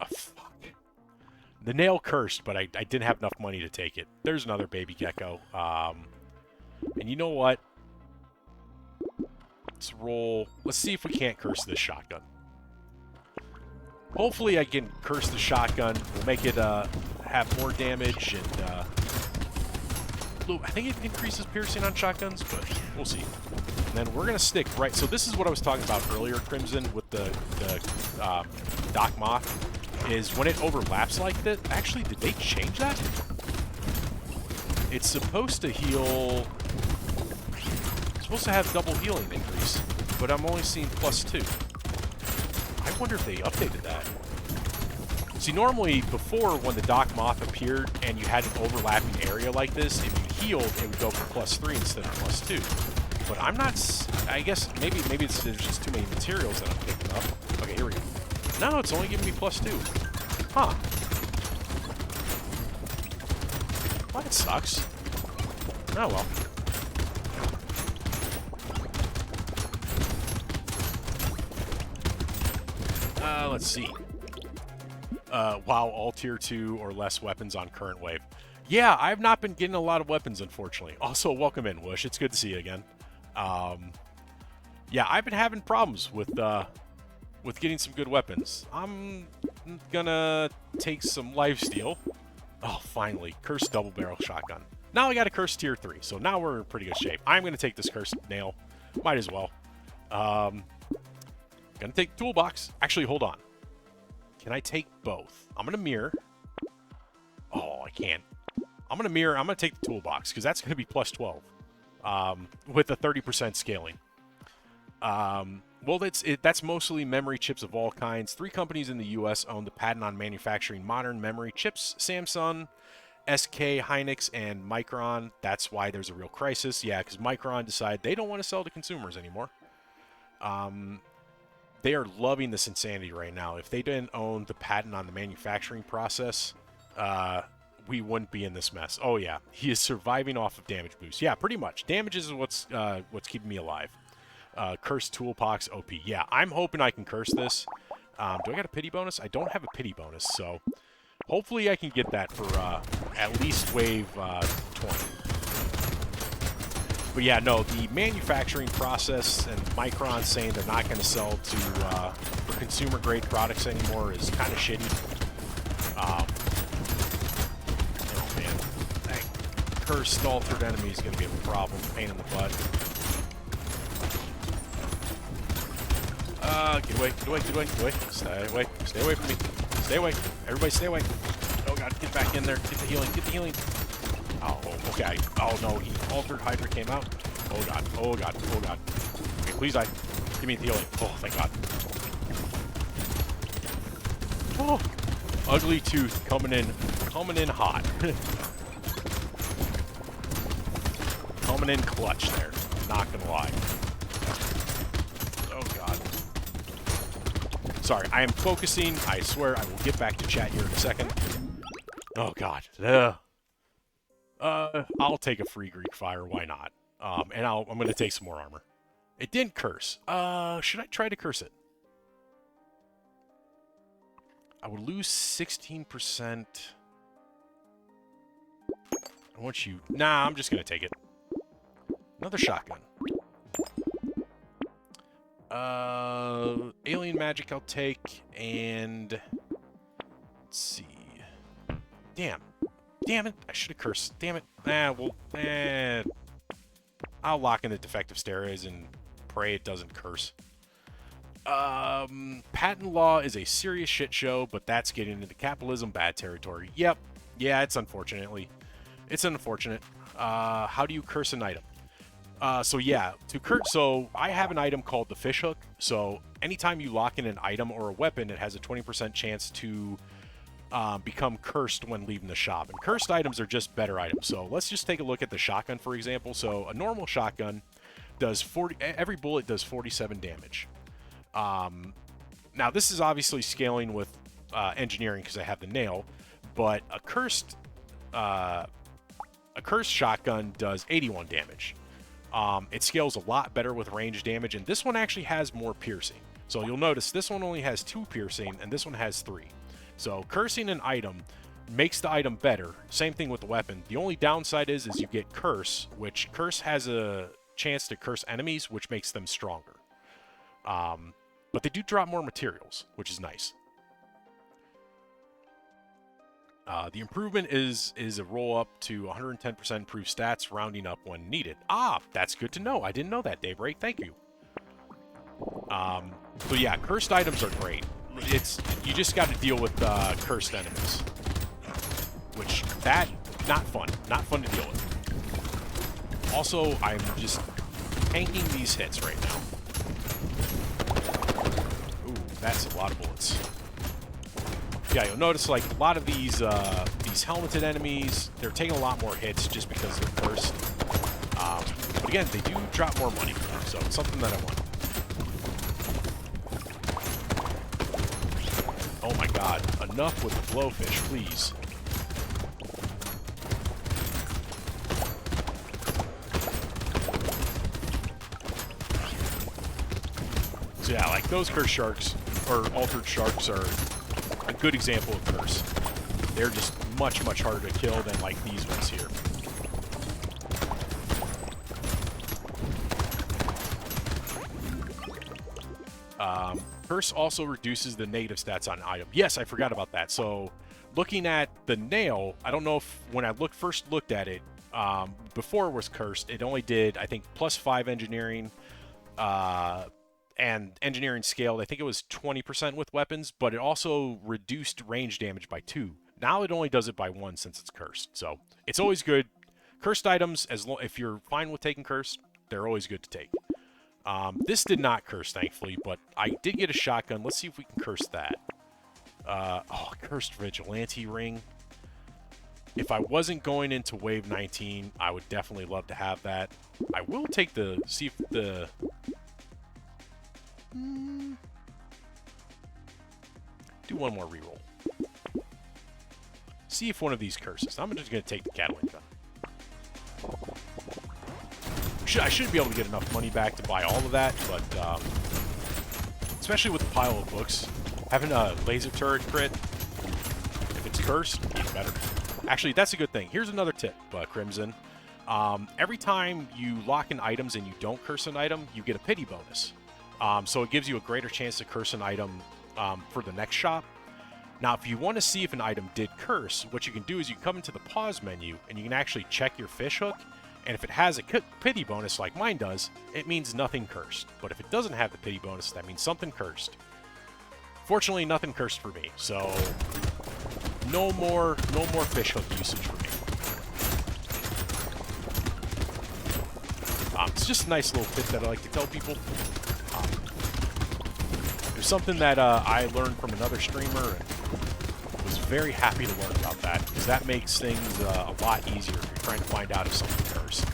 The nail cursed, but I didn't have enough money to take it. There's another baby gecko. And you know what? Let's roll. Let's see if we can't curse this shotgun. Hopefully I can curse the shotgun. We'll make it have more damage, and I think it increases piercing on shotguns, but we'll see. And then we're going to stick right... So this is what I was talking about earlier, Crimson, with the Doc Moth, is when it overlaps like that... Actually, did they change that? It's supposed to heal... It's supposed to have double healing increase, but I'm only seeing +2. I wonder if they updated that. See, normally, before, when the Doc Moth appeared and you had an overlapping area like this, if you healed, it would go for +3 instead of +2. But I'm not... I guess maybe there's just too many materials that I'm picking up. Okay, here we go. No, it's only giving me +2. Huh. Well, that sucks. Oh, well. Let's see. Wow, all tier 2 or less weapons on current wave. Yeah, I've not been getting a lot of weapons, unfortunately. Also, welcome in, Whoosh. It's good to see you again. Yeah, I've been having problems with getting some good weapons. I'm gonna take some lifesteal. Oh, finally. Cursed double barrel shotgun. Now I got a cursed tier 3, so now we're in pretty good shape. I'm gonna take this cursed nail. Might as well. Gonna take the toolbox. Actually, hold on. Can I take both? I'm gonna mirror. Oh, I can't. I'm gonna mirror. I'm gonna take the toolbox because that's gonna be +12 with a 30% scaling. Well, that's mostly memory chips of all kinds. 3 companies in the U.S. own the patent on manufacturing modern memory chips: Samsung, SK Hynix, and Micron. That's why there's a real crisis. Yeah, because Micron decided they don't want to sell to consumers anymore. They are loving this insanity right now. If they didn't own the patent on the manufacturing process, we wouldn't be in this mess. Oh yeah, he is surviving off of damage boost. Yeah, pretty much. Damage is what's keeping me alive. Cursed toolbox OP. Yeah, I'm hoping I can curse this. Do I got a pity bonus? I don't have a pity bonus, so hopefully I can get that for at least wave 20. But yeah, no, the manufacturing process and Micron saying they're not going to sell to for consumer-grade products anymore is kind of shitty. Oh man, that cursed altered enemy is going to be a problem, pain in the butt. Get away, get away, get away, get away. Stay away from me. Stay away. Everybody stay away. Oh god, get back in there. Get the healing, get the healing. Oh, okay. Oh no, he altered Hydra came out. Oh god, oh god, oh god. Okay, please die. Give me the healing. Oh, thank god. Oh, ugly tooth coming in hot. Coming in clutch there. Not gonna lie. Oh god. Sorry, I am focusing. I swear I will get back to chat here in a second. Oh god. I'll take a free Greek fire, why not? And I'm gonna take some more armor. It didn't curse. Should I try to curse it? I would lose 16%. I want you... Nah, I'm just gonna take it. Another shotgun. Alien magic I'll take, and... Let's see... Damn. Damn it, I should have cursed. Damn it. I'll lock in the defective steroids and pray it doesn't curse. Patent law is a serious shit show, but that's getting into capitalism bad territory. Yep. Yeah, it's unfortunately. It's unfortunate. How do you curse an item? So yeah, so I have an item called the fish hook. So anytime you lock in an item or a weapon, it has a 20% chance to become cursed when leaving the shop. And cursed items are just better items. So let's just take a look at the shotgun, for example. So a normal shotgun does every bullet does 47 damage. Now this is obviously scaling with engineering because I have the nail, but a cursed shotgun does 81 damage. It scales a lot better with range damage, and this one actually has more piercing. So you'll notice this one only has 2 piercing, and this one has 3. So cursing an item makes the item better. Same thing with the weapon. The only downside is you get curse, which curse has a chance to curse enemies, which makes them stronger. But they do drop more materials, which is nice. The improvement is a roll up to 110% improved stats, rounding up when needed. Ah, that's good to know. I didn't know that, Daybreak. Thank you. So yeah, cursed items are great. You just got to deal with cursed enemies, which not fun to deal with. Also, I'm just tanking these hits right now. Ooh, that's a lot of bullets. Yeah, you'll notice like a lot of these helmeted enemies, they're taking a lot more hits just because they're cursed. But again, they do drop more money, so it's something that I want. Oh my god, enough with the blowfish, please. So yeah, like those curse sharks, or altered sharks, are a good example of curse. They're just much, much harder to kill than like these ones here. Curse also reduces the negative stats on an item. Yes, I forgot about that. So looking at the nail, I don't know if when I first looked at it, before it was cursed, it only did, I think, +5 engineering, and engineering scaled. I think it was 20% with weapons, but it also reduced range damage by 2. Now it only does it by 1 since it's cursed. So it's always good. Cursed items, if you're fine with taking cursed, they're always good to take. This did not curse, thankfully, but I did get a shotgun. Let's see if we can curse that. Oh, cursed vigilante ring. If I wasn't going into wave 19, I would definitely love to have that. I will take see if the... do one more reroll. See if one of these curses. I'm just going to take the Catalan gun. I should be able to get enough money back to buy all of that, but especially with the pile of books, having a laser turret crit, if it's cursed, even better. Actually, that's a good thing. Here's another tip, Crimson. Every time you lock in items and you don't curse an item, you get a pity bonus. So it gives you a greater chance to curse an item for the next shop. Now, if you want to see if an item did curse, what you can do is you come into the pause menu and you can actually check your fish hook. And if it has a pity bonus like mine does, it means nothing cursed. But if it doesn't have the pity bonus, that means something cursed. Fortunately, nothing cursed for me, so no more fish hook usage for me. It's just a nice little tip that I like to tell people. It was something that I learned from another streamer, and was very happy to learn about that, because that makes things a lot easier if you're trying to find out if something cursed.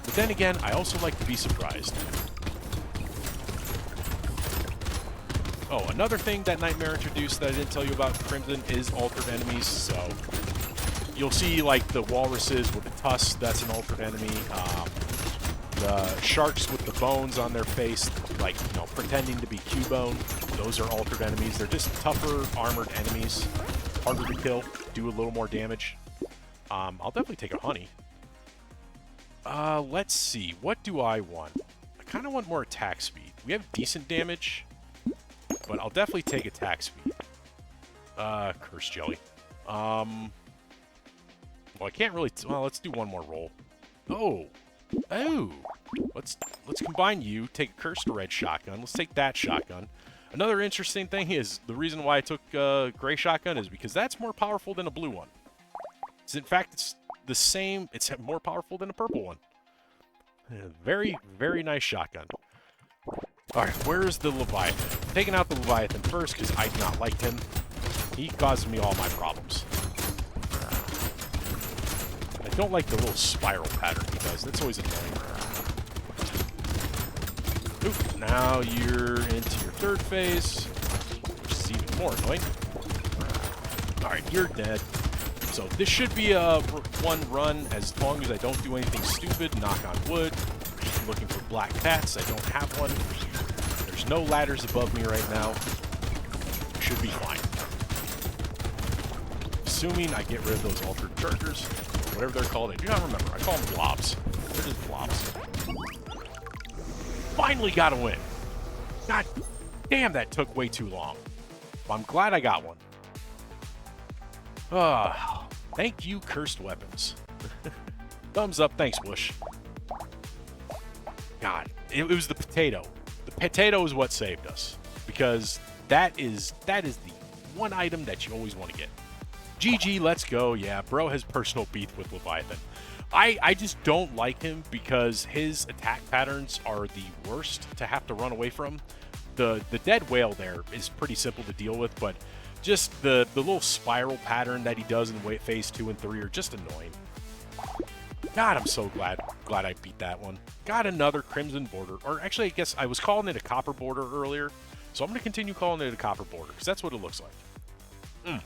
But then again, I also like to be surprised. Oh, another thing that Nightmare introduced that I didn't tell you about, Crimson, is altered enemies. So you'll see like the walruses with the tusks, that's an altered enemy. The sharks with the bones on their face, like, you know, pretending to be Cubone, those are altered enemies. They're just tougher, armored enemies, harder to kill, do a little more damage. I'll definitely take a honey. Let's see, what do I want? I kind of want more attack speed. We have decent damage, but I'll definitely take attack speed. Curse jelly. Well, I can't really... well, let's do one more roll. Oh! Let's combine you, take a cursed red shotgun. Let's take that shotgun. Another interesting thing is, the reason why I took gray shotgun is because that's more powerful than a blue one. In fact, it's the same, it's more powerful than a purple one. Very, very nice shotgun. Alright, where's the Leviathan? Taking out the Leviathan first, because I do not like him. He causes me all my problems. I don't like the little spiral pattern he does. That's always annoying. Oop, now you're into your third phase, which is even more annoying. Alright, you're dead. So this should be a one run as long as I don't do anything stupid, knock on wood. I'm looking for black cats. I don't have one. There's no ladders above me right now. Should be fine. Assuming I get rid of those altered chargers, or whatever they're called. I do not remember. I call them blobs. They're just blobs. Finally got a win. God damn, that took way too long. But I'm glad I got one. Thank you, cursed weapons. Thumbs up, thanks, Bush. God, it was the potato. The potato is what saved us. Because that is the one item that you always want to get. GG, let's go. Yeah, bro has personal beef with Leviathan. I just don't like him because his attack patterns are the worst to have to run away from. The dead whale there is pretty simple to deal with, but just the little spiral pattern that he does in phase 2 and 3 are just annoying. God, I'm so glad I beat that one. Got another crimson border, or actually I guess I was calling it a copper border earlier, so I'm going to continue calling it a copper border because that's what it looks like.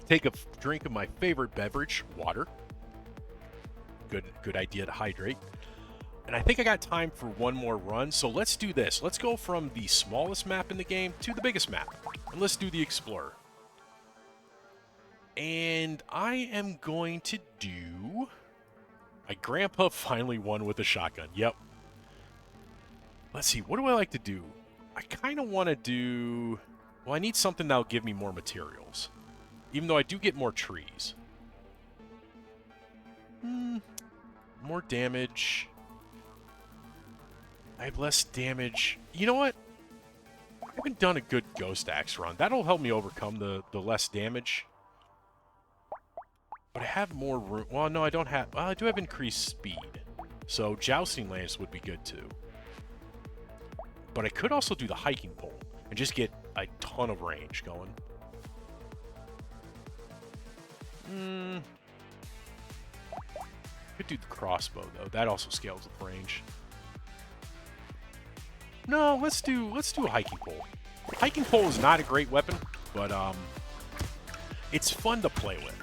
Take a drink of my favorite beverage, water. Good idea to hydrate. And I think I got time for one more run, so let's do this. Let's go from the smallest map in the game to the biggest map. And let's do the Explorer. And I am going to do... My grandpa finally won with a shotgun. Yep. Let's see, what do I like to do? I kind of want to do... Well, I need something that'll give me more materials. Even though I do get more trees. More damage. I have less damage. You know what? I haven't done a good Ghost Axe run. That'll help me overcome the less damage. But I have more room. Well, no, I don't have... Well, I do have increased speed. So Jousting Lance would be good too. But I could also do the hiking pole and just get a ton of range going. Could do the crossbow though. That also scales with range. No, let's do a hiking pole. Hiking pole is not a great weapon, but it's fun to play with.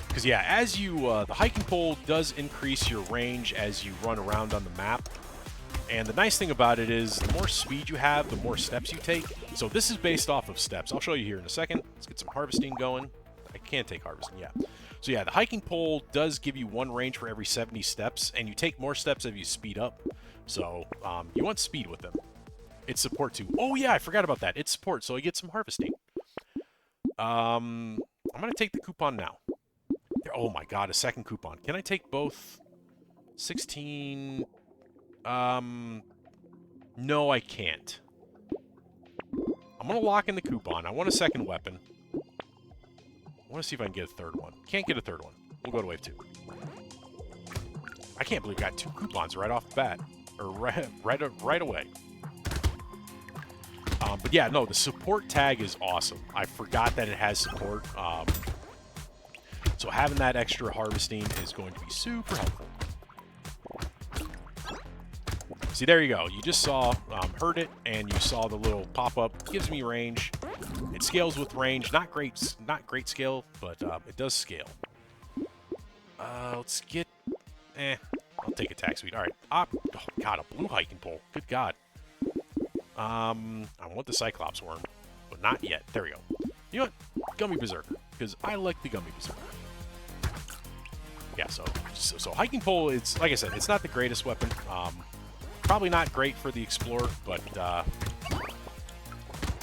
Because yeah, as you the hiking pole does increase your range as you run around on the map. And the nice thing about it is the more speed you have, the more steps you take. So this is based off of steps. I'll show you here in a second. Let's get some harvesting going. I can't take harvesting, yeah. So yeah, the hiking pole does give you one range for every 70 steps, and you take more steps as you speed up. So you want speed with them. It's support too. Oh yeah, I forgot about that. It's support, so I get some harvesting. I'm going to take the coupon now. Oh my god, a second coupon. Can I take both? 16... no, I can't. I'm gonna lock in the coupon. I want a second weapon. I want to see if I can get a third one. Can't get a third one. We'll go to wave 2. I can't believe I got 2 coupons right off the bat. Or right away. But yeah, no, the support tag is awesome. I forgot that it has support. So having that extra harvesting is going to be super helpful. See, there you go. You just saw, heard it, and you saw the little pop-up. Gives me range. It scales with range. Not great scale, but it does scale. Let's get... I'll take attack speed. All right. Oh, God, a blue hiking pole. Good God. I want the Cyclops worm, but not yet. There we go. You know what? Gummy Berserker, because I like the Gummy Berserker. Yeah, so hiking pole, it's like I said, it's not the greatest weapon. Probably not great for the Explorer, but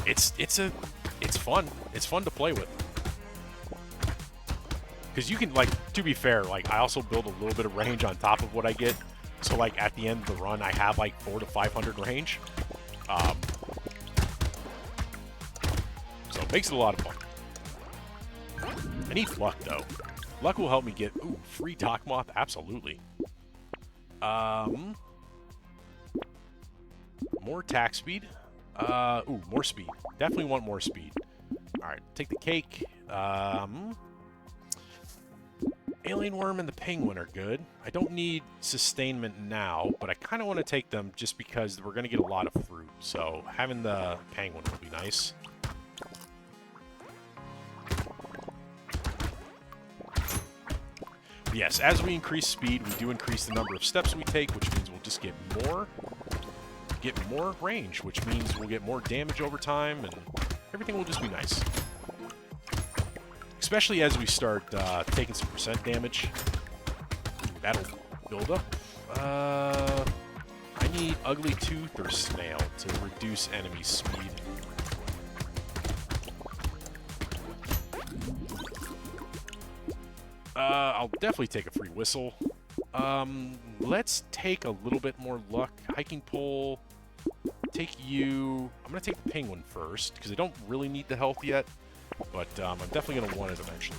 it's fun. It's fun to play with. Because you can, like, to be fair, like, I also build a little bit of range on top of what I get. So, like, at the end of the run, I have, like, 400 to 500 range. So it makes it a lot of fun. I need luck, though. Luck will help me get... Ooh, free Dock Moth? Absolutely. More attack speed. Ooh, more speed. Definitely want more speed. Alright, take the cake. Alien Worm and the Penguin are good. I don't need sustainment now, but I kind of want to take them just because we're going to get a lot of fruit. So having the Penguin will be nice. But yes, as we increase speed, we do increase the number of steps we take, which means we'll just get more range, which means we'll get more damage over time, and everything will just be nice. Especially as we start taking some percent damage. Ooh, that'll build up. I need Ugly Tooth or Snail to reduce enemy speed. I'll definitely take a free whistle. Let's take a little bit more luck. Hiking pole. Take you. I'm going to take the Penguin first, because I don't really need the health yet. But I'm definitely going to want it eventually.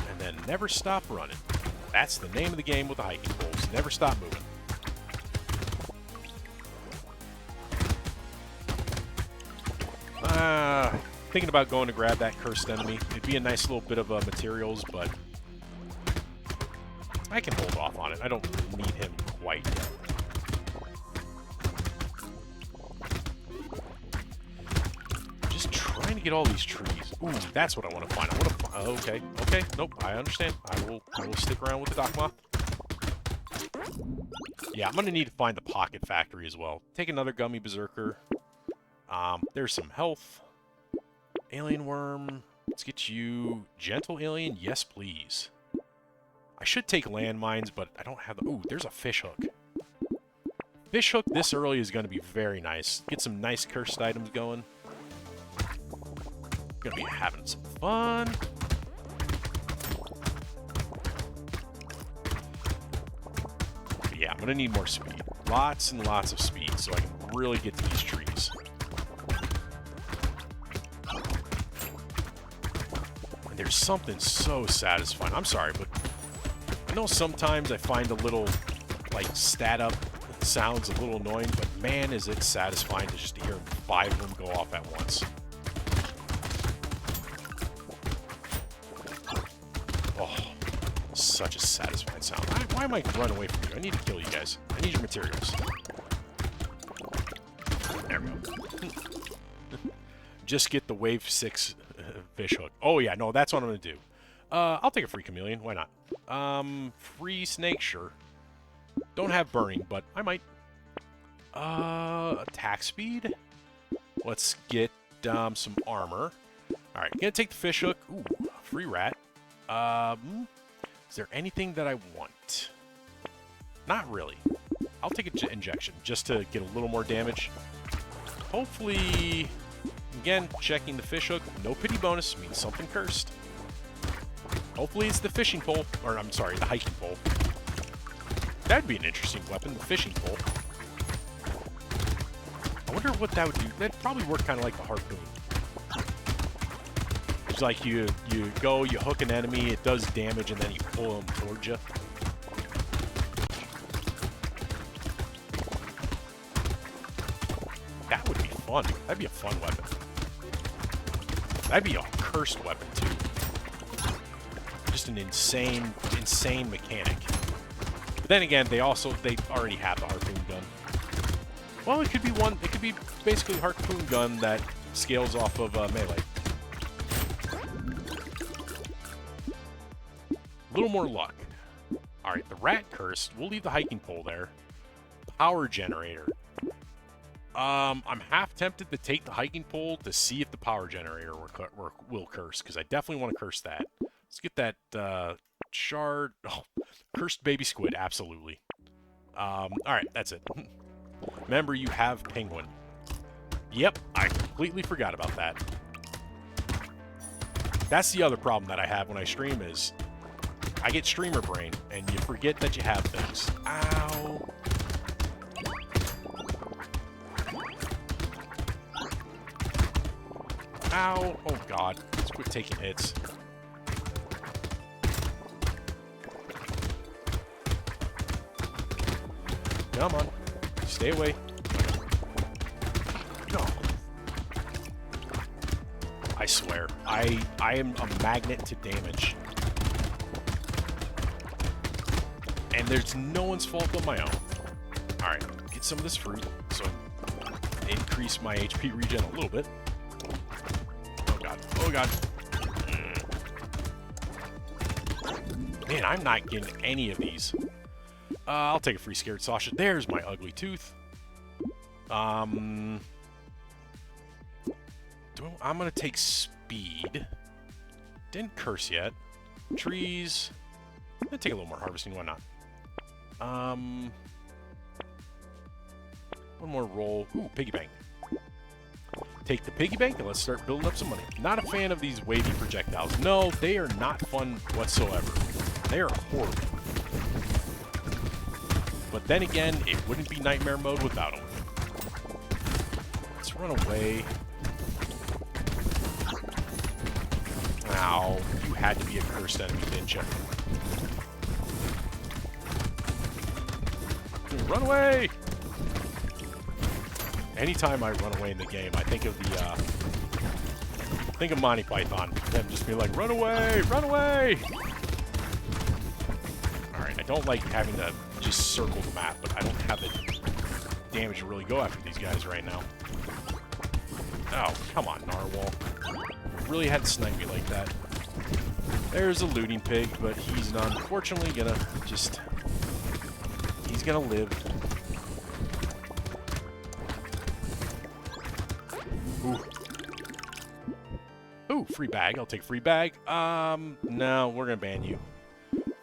And then never stop running. That's the name of the game with the hiking poles. Never stop moving. Thinking about going to grab that cursed enemy. It'd be a nice little bit of materials, but I can hold off on it. I don't need him quite yet. Just trying to get all these trees. Ooh, that's what I want to find. I want to find. Okay, okay, nope. I understand. I will stick around with the Doc Moth. Yeah, I'm gonna need to find the Pocket Factory as well. Take another Gummy Berserker. There's some health. Alien Worm. Let's get you. Gentle Alien. Yes, please. I should take landmines, but I don't have the... Ooh, there's a fish hook. Fish hook this early is going to be very nice. Get some nice cursed items going. Gonna be having some fun. But yeah, I'm gonna need more speed. Lots and lots of speed so I can really get to these trees. And there's something so satisfying. I'm sorry, but I know sometimes I find a little, like, stat up sounds a little annoying, but man, is it satisfying to just hear 5 of them go off at once. Oh, such a satisfying sound. Why am I running away from you? I need to kill you guys. I need your materials. There we go. Just get the wave 6 fish hook. Oh yeah, no, that's what I'm gonna do. I'll take a free chameleon. Why not? Free snake, sure. Don't have burning, but I might. Attack speed. Let's get some armor. All right, gonna take the fish hook. Ooh, free rat. Is there anything that I want? Not really. I'll take an injection just to get a little more damage. Hopefully, again, checking the fish hook. No pity bonus means something cursed. Hopefully it's the fishing pole, or I'm sorry, the hiking pole. That'd be an interesting weapon, the fishing pole. I wonder what that would do. That'd probably work kind of like the harpoon. It's like you go, you hook an enemy, it does damage, and then you pull them towards you. That would be fun. That'd be a fun weapon. That'd be a cursed weapon, too. Just an insane mechanic. But then again, they already have the harpoon gun. Well, it could be one. It could be basically a harpoon gun that scales off of melee. A little more luck. All right, the rat curse. We'll leave the hiking pole there. Power generator. I'm half tempted to take the hiking pole to see if the power generator will curse, because I definitely want to curse that. Let's get that shard. Oh, cursed baby squid, absolutely. All right, that's it. Remember, you have penguin. Yep, I completely forgot about that. That's the other problem that I have when I stream is I get streamer brain, and you forget that you have things. Ow. Ow. Oh, God. Let's quit taking hits. Come on. Stay away. No. I swear. I am a magnet to damage. And there's no one's fault but my own. Alright, get some of this fruit so I increase my HP regen a little bit. Oh god. Oh god. Man, I'm not getting any of these. I'll take a free scared Sasha. There's my ugly tooth. I'm gonna take speed. Didn't curse yet. Trees. I'm gonna take a little more harvesting. Why not? One more roll. Ooh, piggy bank. Take the piggy bank and let's start building up some money. Not a fan of these wavy projectiles. No, they are not fun whatsoever. They are horrible. But then again, it wouldn't be nightmare mode without them. Let's run away. Ow, you had to be a cursed enemy, didn't you? Run away! Anytime I run away in the game, I think of the, think of Monty Python. Them just being like, run away! Run away! Alright, I don't like having to just circle the map, but I don't have the damage to really go after these guys right now. Oh, come on, Narwhal. Really had to snipe me like that. There's a looting pig, but he's unfortunately gonna just... He's gonna live. Ooh. Ooh, free bag. I'll take free bag. No, we're gonna ban you.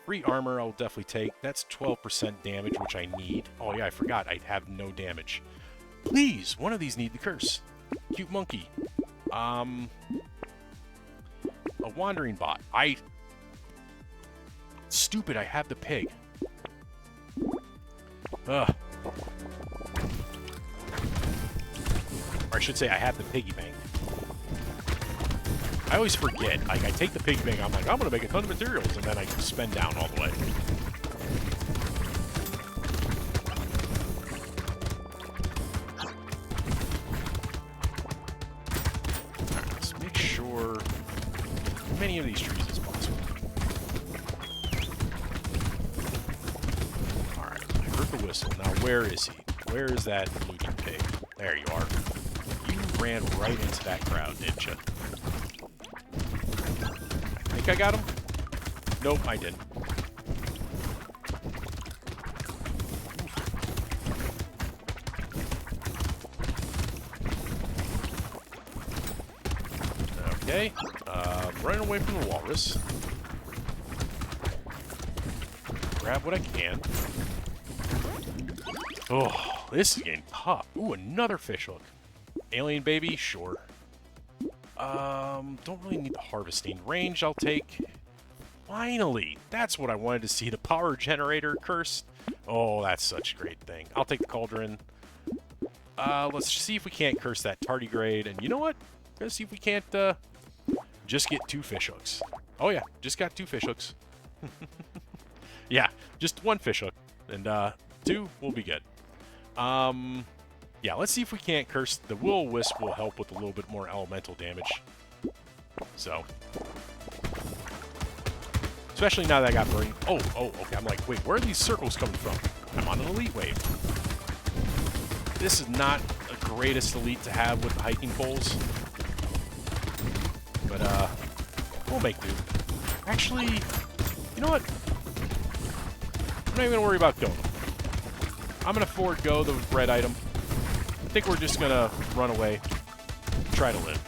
Free armor I'll definitely take. That's 12% damage, which I need. Oh yeah, I forgot. I have no damage. Please, one of these need the curse. Cute monkey. A wandering bot. Stupid, I have the pig. Ugh. Or I should say I have the piggy bank. I always forget. Like, I take the piggy bank, I'm like, I'm gonna make a ton of materials, and then I spend down all the way. Alright, let's make sure as many of these trees as possible. Alright, I heard the whistle. Now, where is he? Where is that looting pig? There you are. You ran right into that crowd, didn't you? I think I got him? Nope, I didn't. Okay. Running away from the walrus. Grab what I can. Oh, this is getting tough. Ooh, another fish hook. Alien baby? Sure. Don't really need the harvesting. Range I'll take. Finally! That's what I wanted to see. The power generator cursed. Oh, that's such a great thing. I'll take the cauldron. Let's see if we can't curse that tardigrade. And you know what? Let's see if we can't, just get 2 fish hooks. Oh yeah, just got 2 fish hooks. Yeah, just 1 fish hook. And, 2 will be good. Yeah, let's see if we can't curse. The will-o-wisp will help with a little bit more elemental damage. So. Especially now that I got burning. Oh, okay. I'm like, wait, where are these circles coming from? I'm on an elite wave. This is not the greatest elite to have with the hiking poles. But, we'll make do. Actually, you know what? I'm not even gonna worry about going. I'm gonna forego the red item. I think we're just gonna run away. Try to live.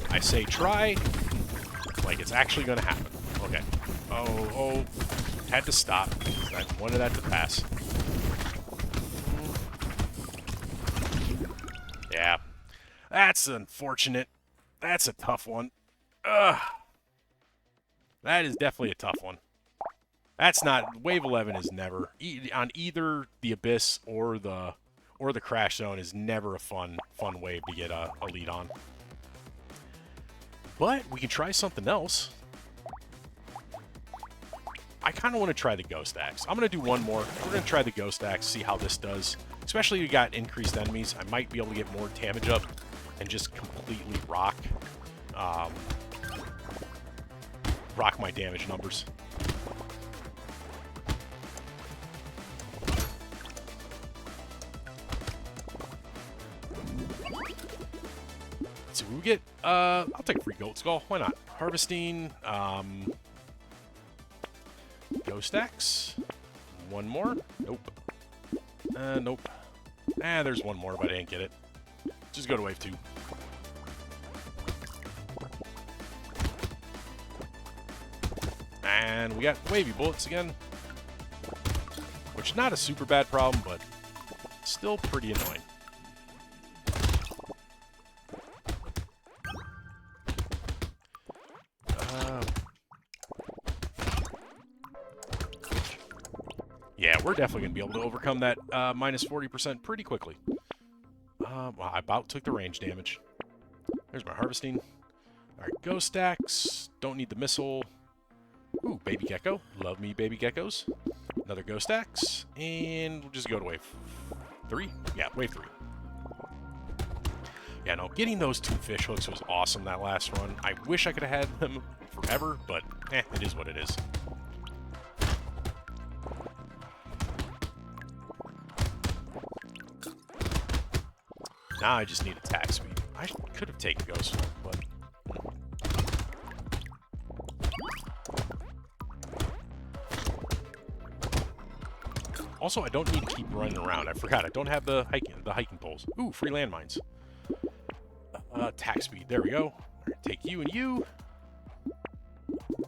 I say try, like it's actually gonna happen. Okay. Oh, had to stop. I wanted that to pass. Yeah. That's unfortunate. That's a tough one. Ugh. That is definitely a tough one. That's not... Wave 11 is never... on either the Abyss or the Crash Zone is never a fun wave to get a lead on. But we can try something else. I kind of want to try the Ghost Axe. I'm going to do one more. We're going to try the Ghost Axe, see how this does. Especially if you got increased enemies, I might be able to get more damage up and just completely rock my damage numbers. So we get, I'll take a free goat skull. Why not? Harvesting, Ghost Axe. One more. Nope. Nope. There's one more, but I didn't get it. Just go to wave 2. And we got wavy bullets again. Which is not a super bad problem, but still pretty annoying. Yeah, we're definitely going to be able to overcome that minus 40% pretty quickly. Well, I about took the range damage. There's my harvesting. Alright, Ghost Axe. Don't need the missile. Ooh, baby gecko. Love me, baby geckos. Another Ghost Axe. And we'll just go to wave 3. Yeah, wave 3. Yeah, no, getting those 2 fish hooks was awesome that last run. I wish I could have had them forever, but it is what it is. Now I just need attack speed. I could have taken Ghost, but... Also, I don't need to keep running around. I forgot, I don't have the hiking poles. Ooh, free landmines. Attack speed, there we go. All right, take you and you.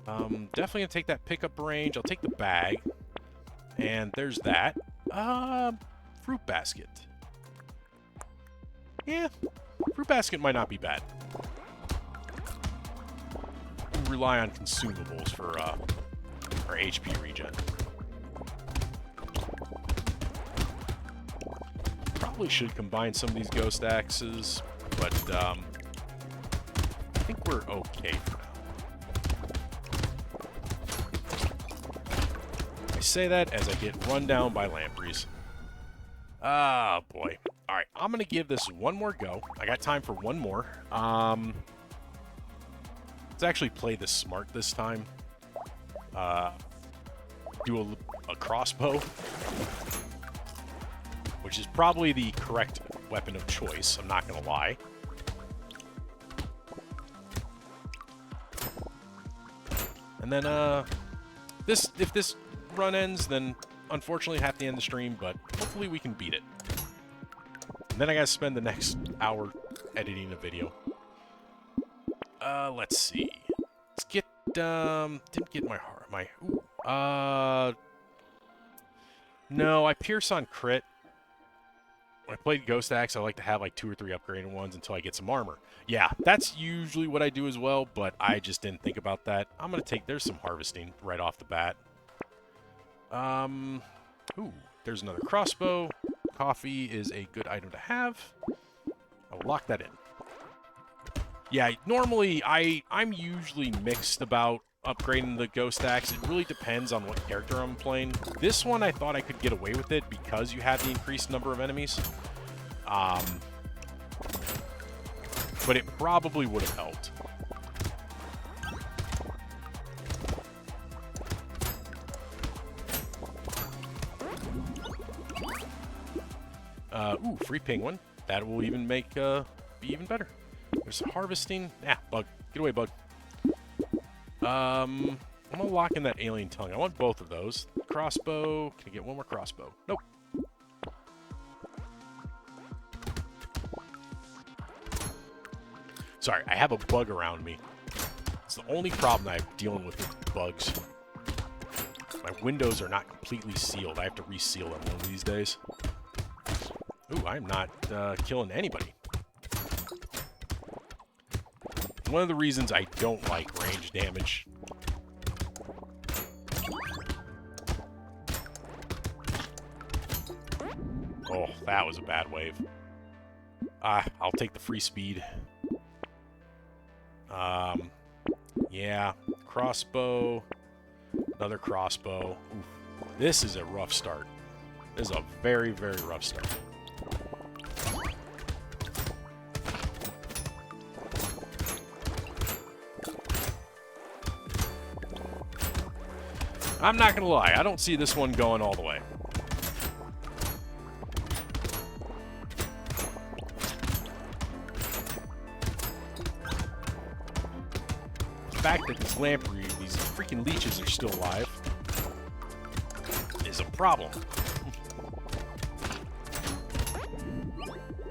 Definitely gonna take that pickup range. I'll take the bag. And there's that. Fruit basket. Yeah, fruit basket might not be bad. We rely on consumables for our HP regen. Probably should combine some of these Ghost Axes, but I think we're okay for now. I say that as I get run down by lampreys. Ah, boy. Alright, I'm going to give this one more go. I got time for one more. Let's actually play this smart this time. Do a crossbow, which is probably the correct weapon of choice, I'm not going to lie. And then, if this run ends, then unfortunately have to end the stream, but hopefully we can beat it. And then I gotta spend the next hour editing a video. Let's see. Let's get, didn't get my heart, no, I pierce on crit. When I played Ghost Axe, I like to have like 2 or 3 upgraded ones until I get some armor. Yeah, that's usually what I do as well, but I just didn't think about that. I'm gonna take, there's some harvesting right off the bat. Ooh, there's another crossbow. Coffee is a good item to have. I'll lock that in. Yeah, normally I'm usually mixed about upgrading the Ghost Axe. It really depends on what character I'm playing. This one I thought I could get away with it because you have the increased number of enemies. But it probably would have helped. Ooh, free penguin. That will even make, be even better. There's harvesting. Ah, bug. Get away, bug. I'm gonna lock in that alien tongue. I want both of those. Crossbow. Can I get one more crossbow? Nope. Sorry, I have a bug around me. It's the only problem I'm dealing with bugs. My windows are not completely sealed. I have to reseal them one of these days. Ooh, I'm not killing anybody. One of the reasons I don't like range damage. Oh, that was a bad wave. I'll take the free speed. Yeah, crossbow. Another crossbow. Oof. This is a rough start. This is a very, very rough start. I'm not gonna lie, I don't see this one going all the way. The fact that these lamprey, these freaking leeches are still alive is a problem.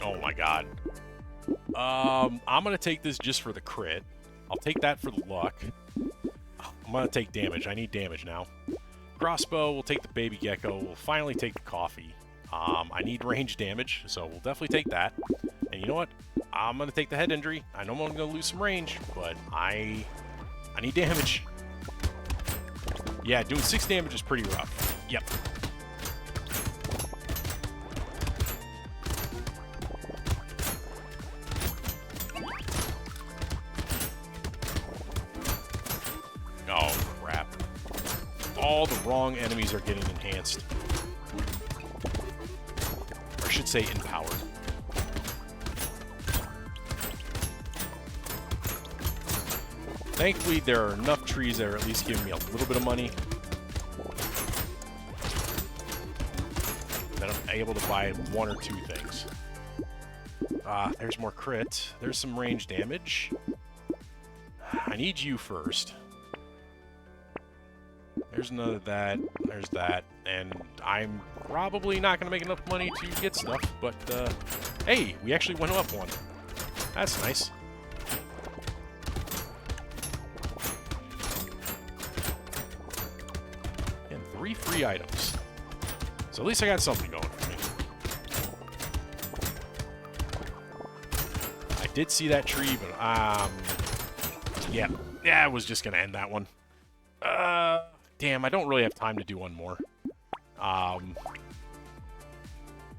Oh my god. I'm gonna take this just for the crit. I'll take that for the luck. I'm gonna take damage. I need damage now. Crossbow, we'll take the baby gecko. We'll finally take the coffee. I need range damage, so we'll definitely take that. And you know what? I'm gonna take the head injury. I know I'm gonna lose some range, but I need damage. Yeah, doing 6 damage is pretty rough. Yep. Oh, crap. All the wrong enemies are getting enhanced. Or I should say empowered. Thankfully, there are enough trees that are at least giving me a little bit of money that I'm able to buy 1 or 2 things. There's more crit. There's some range damage. I need you first. There's none of that. There's that. And I'm probably not going to make enough money to get stuff, but, hey, we actually went up 1. That's nice. And 3 free items. So at least I got something going for me. I did see that tree, but, yeah, I was just going to end that one. Damn, I don't really have time to do one more.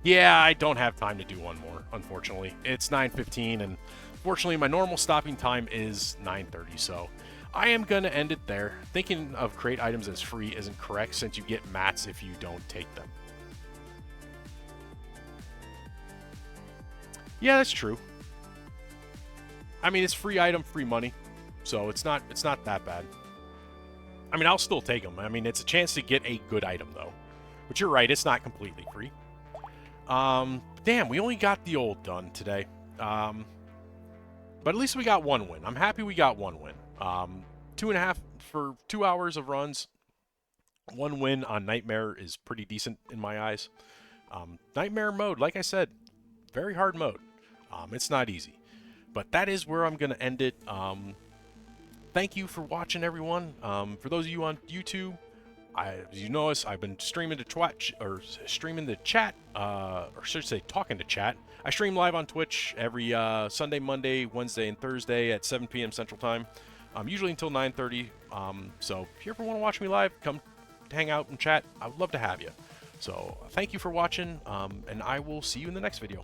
Yeah, I don't have time to do one more, unfortunately. It's 9:15, and fortunately, my normal stopping time is 9:30, so I am going to end it there. Thinking of crate items as free isn't correct, since you get mats if you don't take them. Yeah, that's true. I mean, it's free item, free money, so it's not that bad. I mean, I'll still take them. I mean, it's a chance to get a good item, though. But you're right, it's not completely free. Damn, we only got the old done today. But at least we got 1 win. I'm happy we got 1 win. 2.5 for 2 hours of runs. 1 win on Nightmare is pretty decent in my eyes. Nightmare mode, like I said, very hard mode. It's not easy. But that is where I'm going to end it. Thank you for watching, everyone. For those of you on YouTube, as you notice, I've been streaming to Twitch, or streaming the chat, or should I say talking to chat. I stream live on Twitch every Sunday, Monday, Wednesday, and Thursday at 7 p.m. Central Time, usually until 9:30. So if you ever want to watch me live, come hang out and chat. I would love to have you. So thank you for watching, and I will see you in the next video.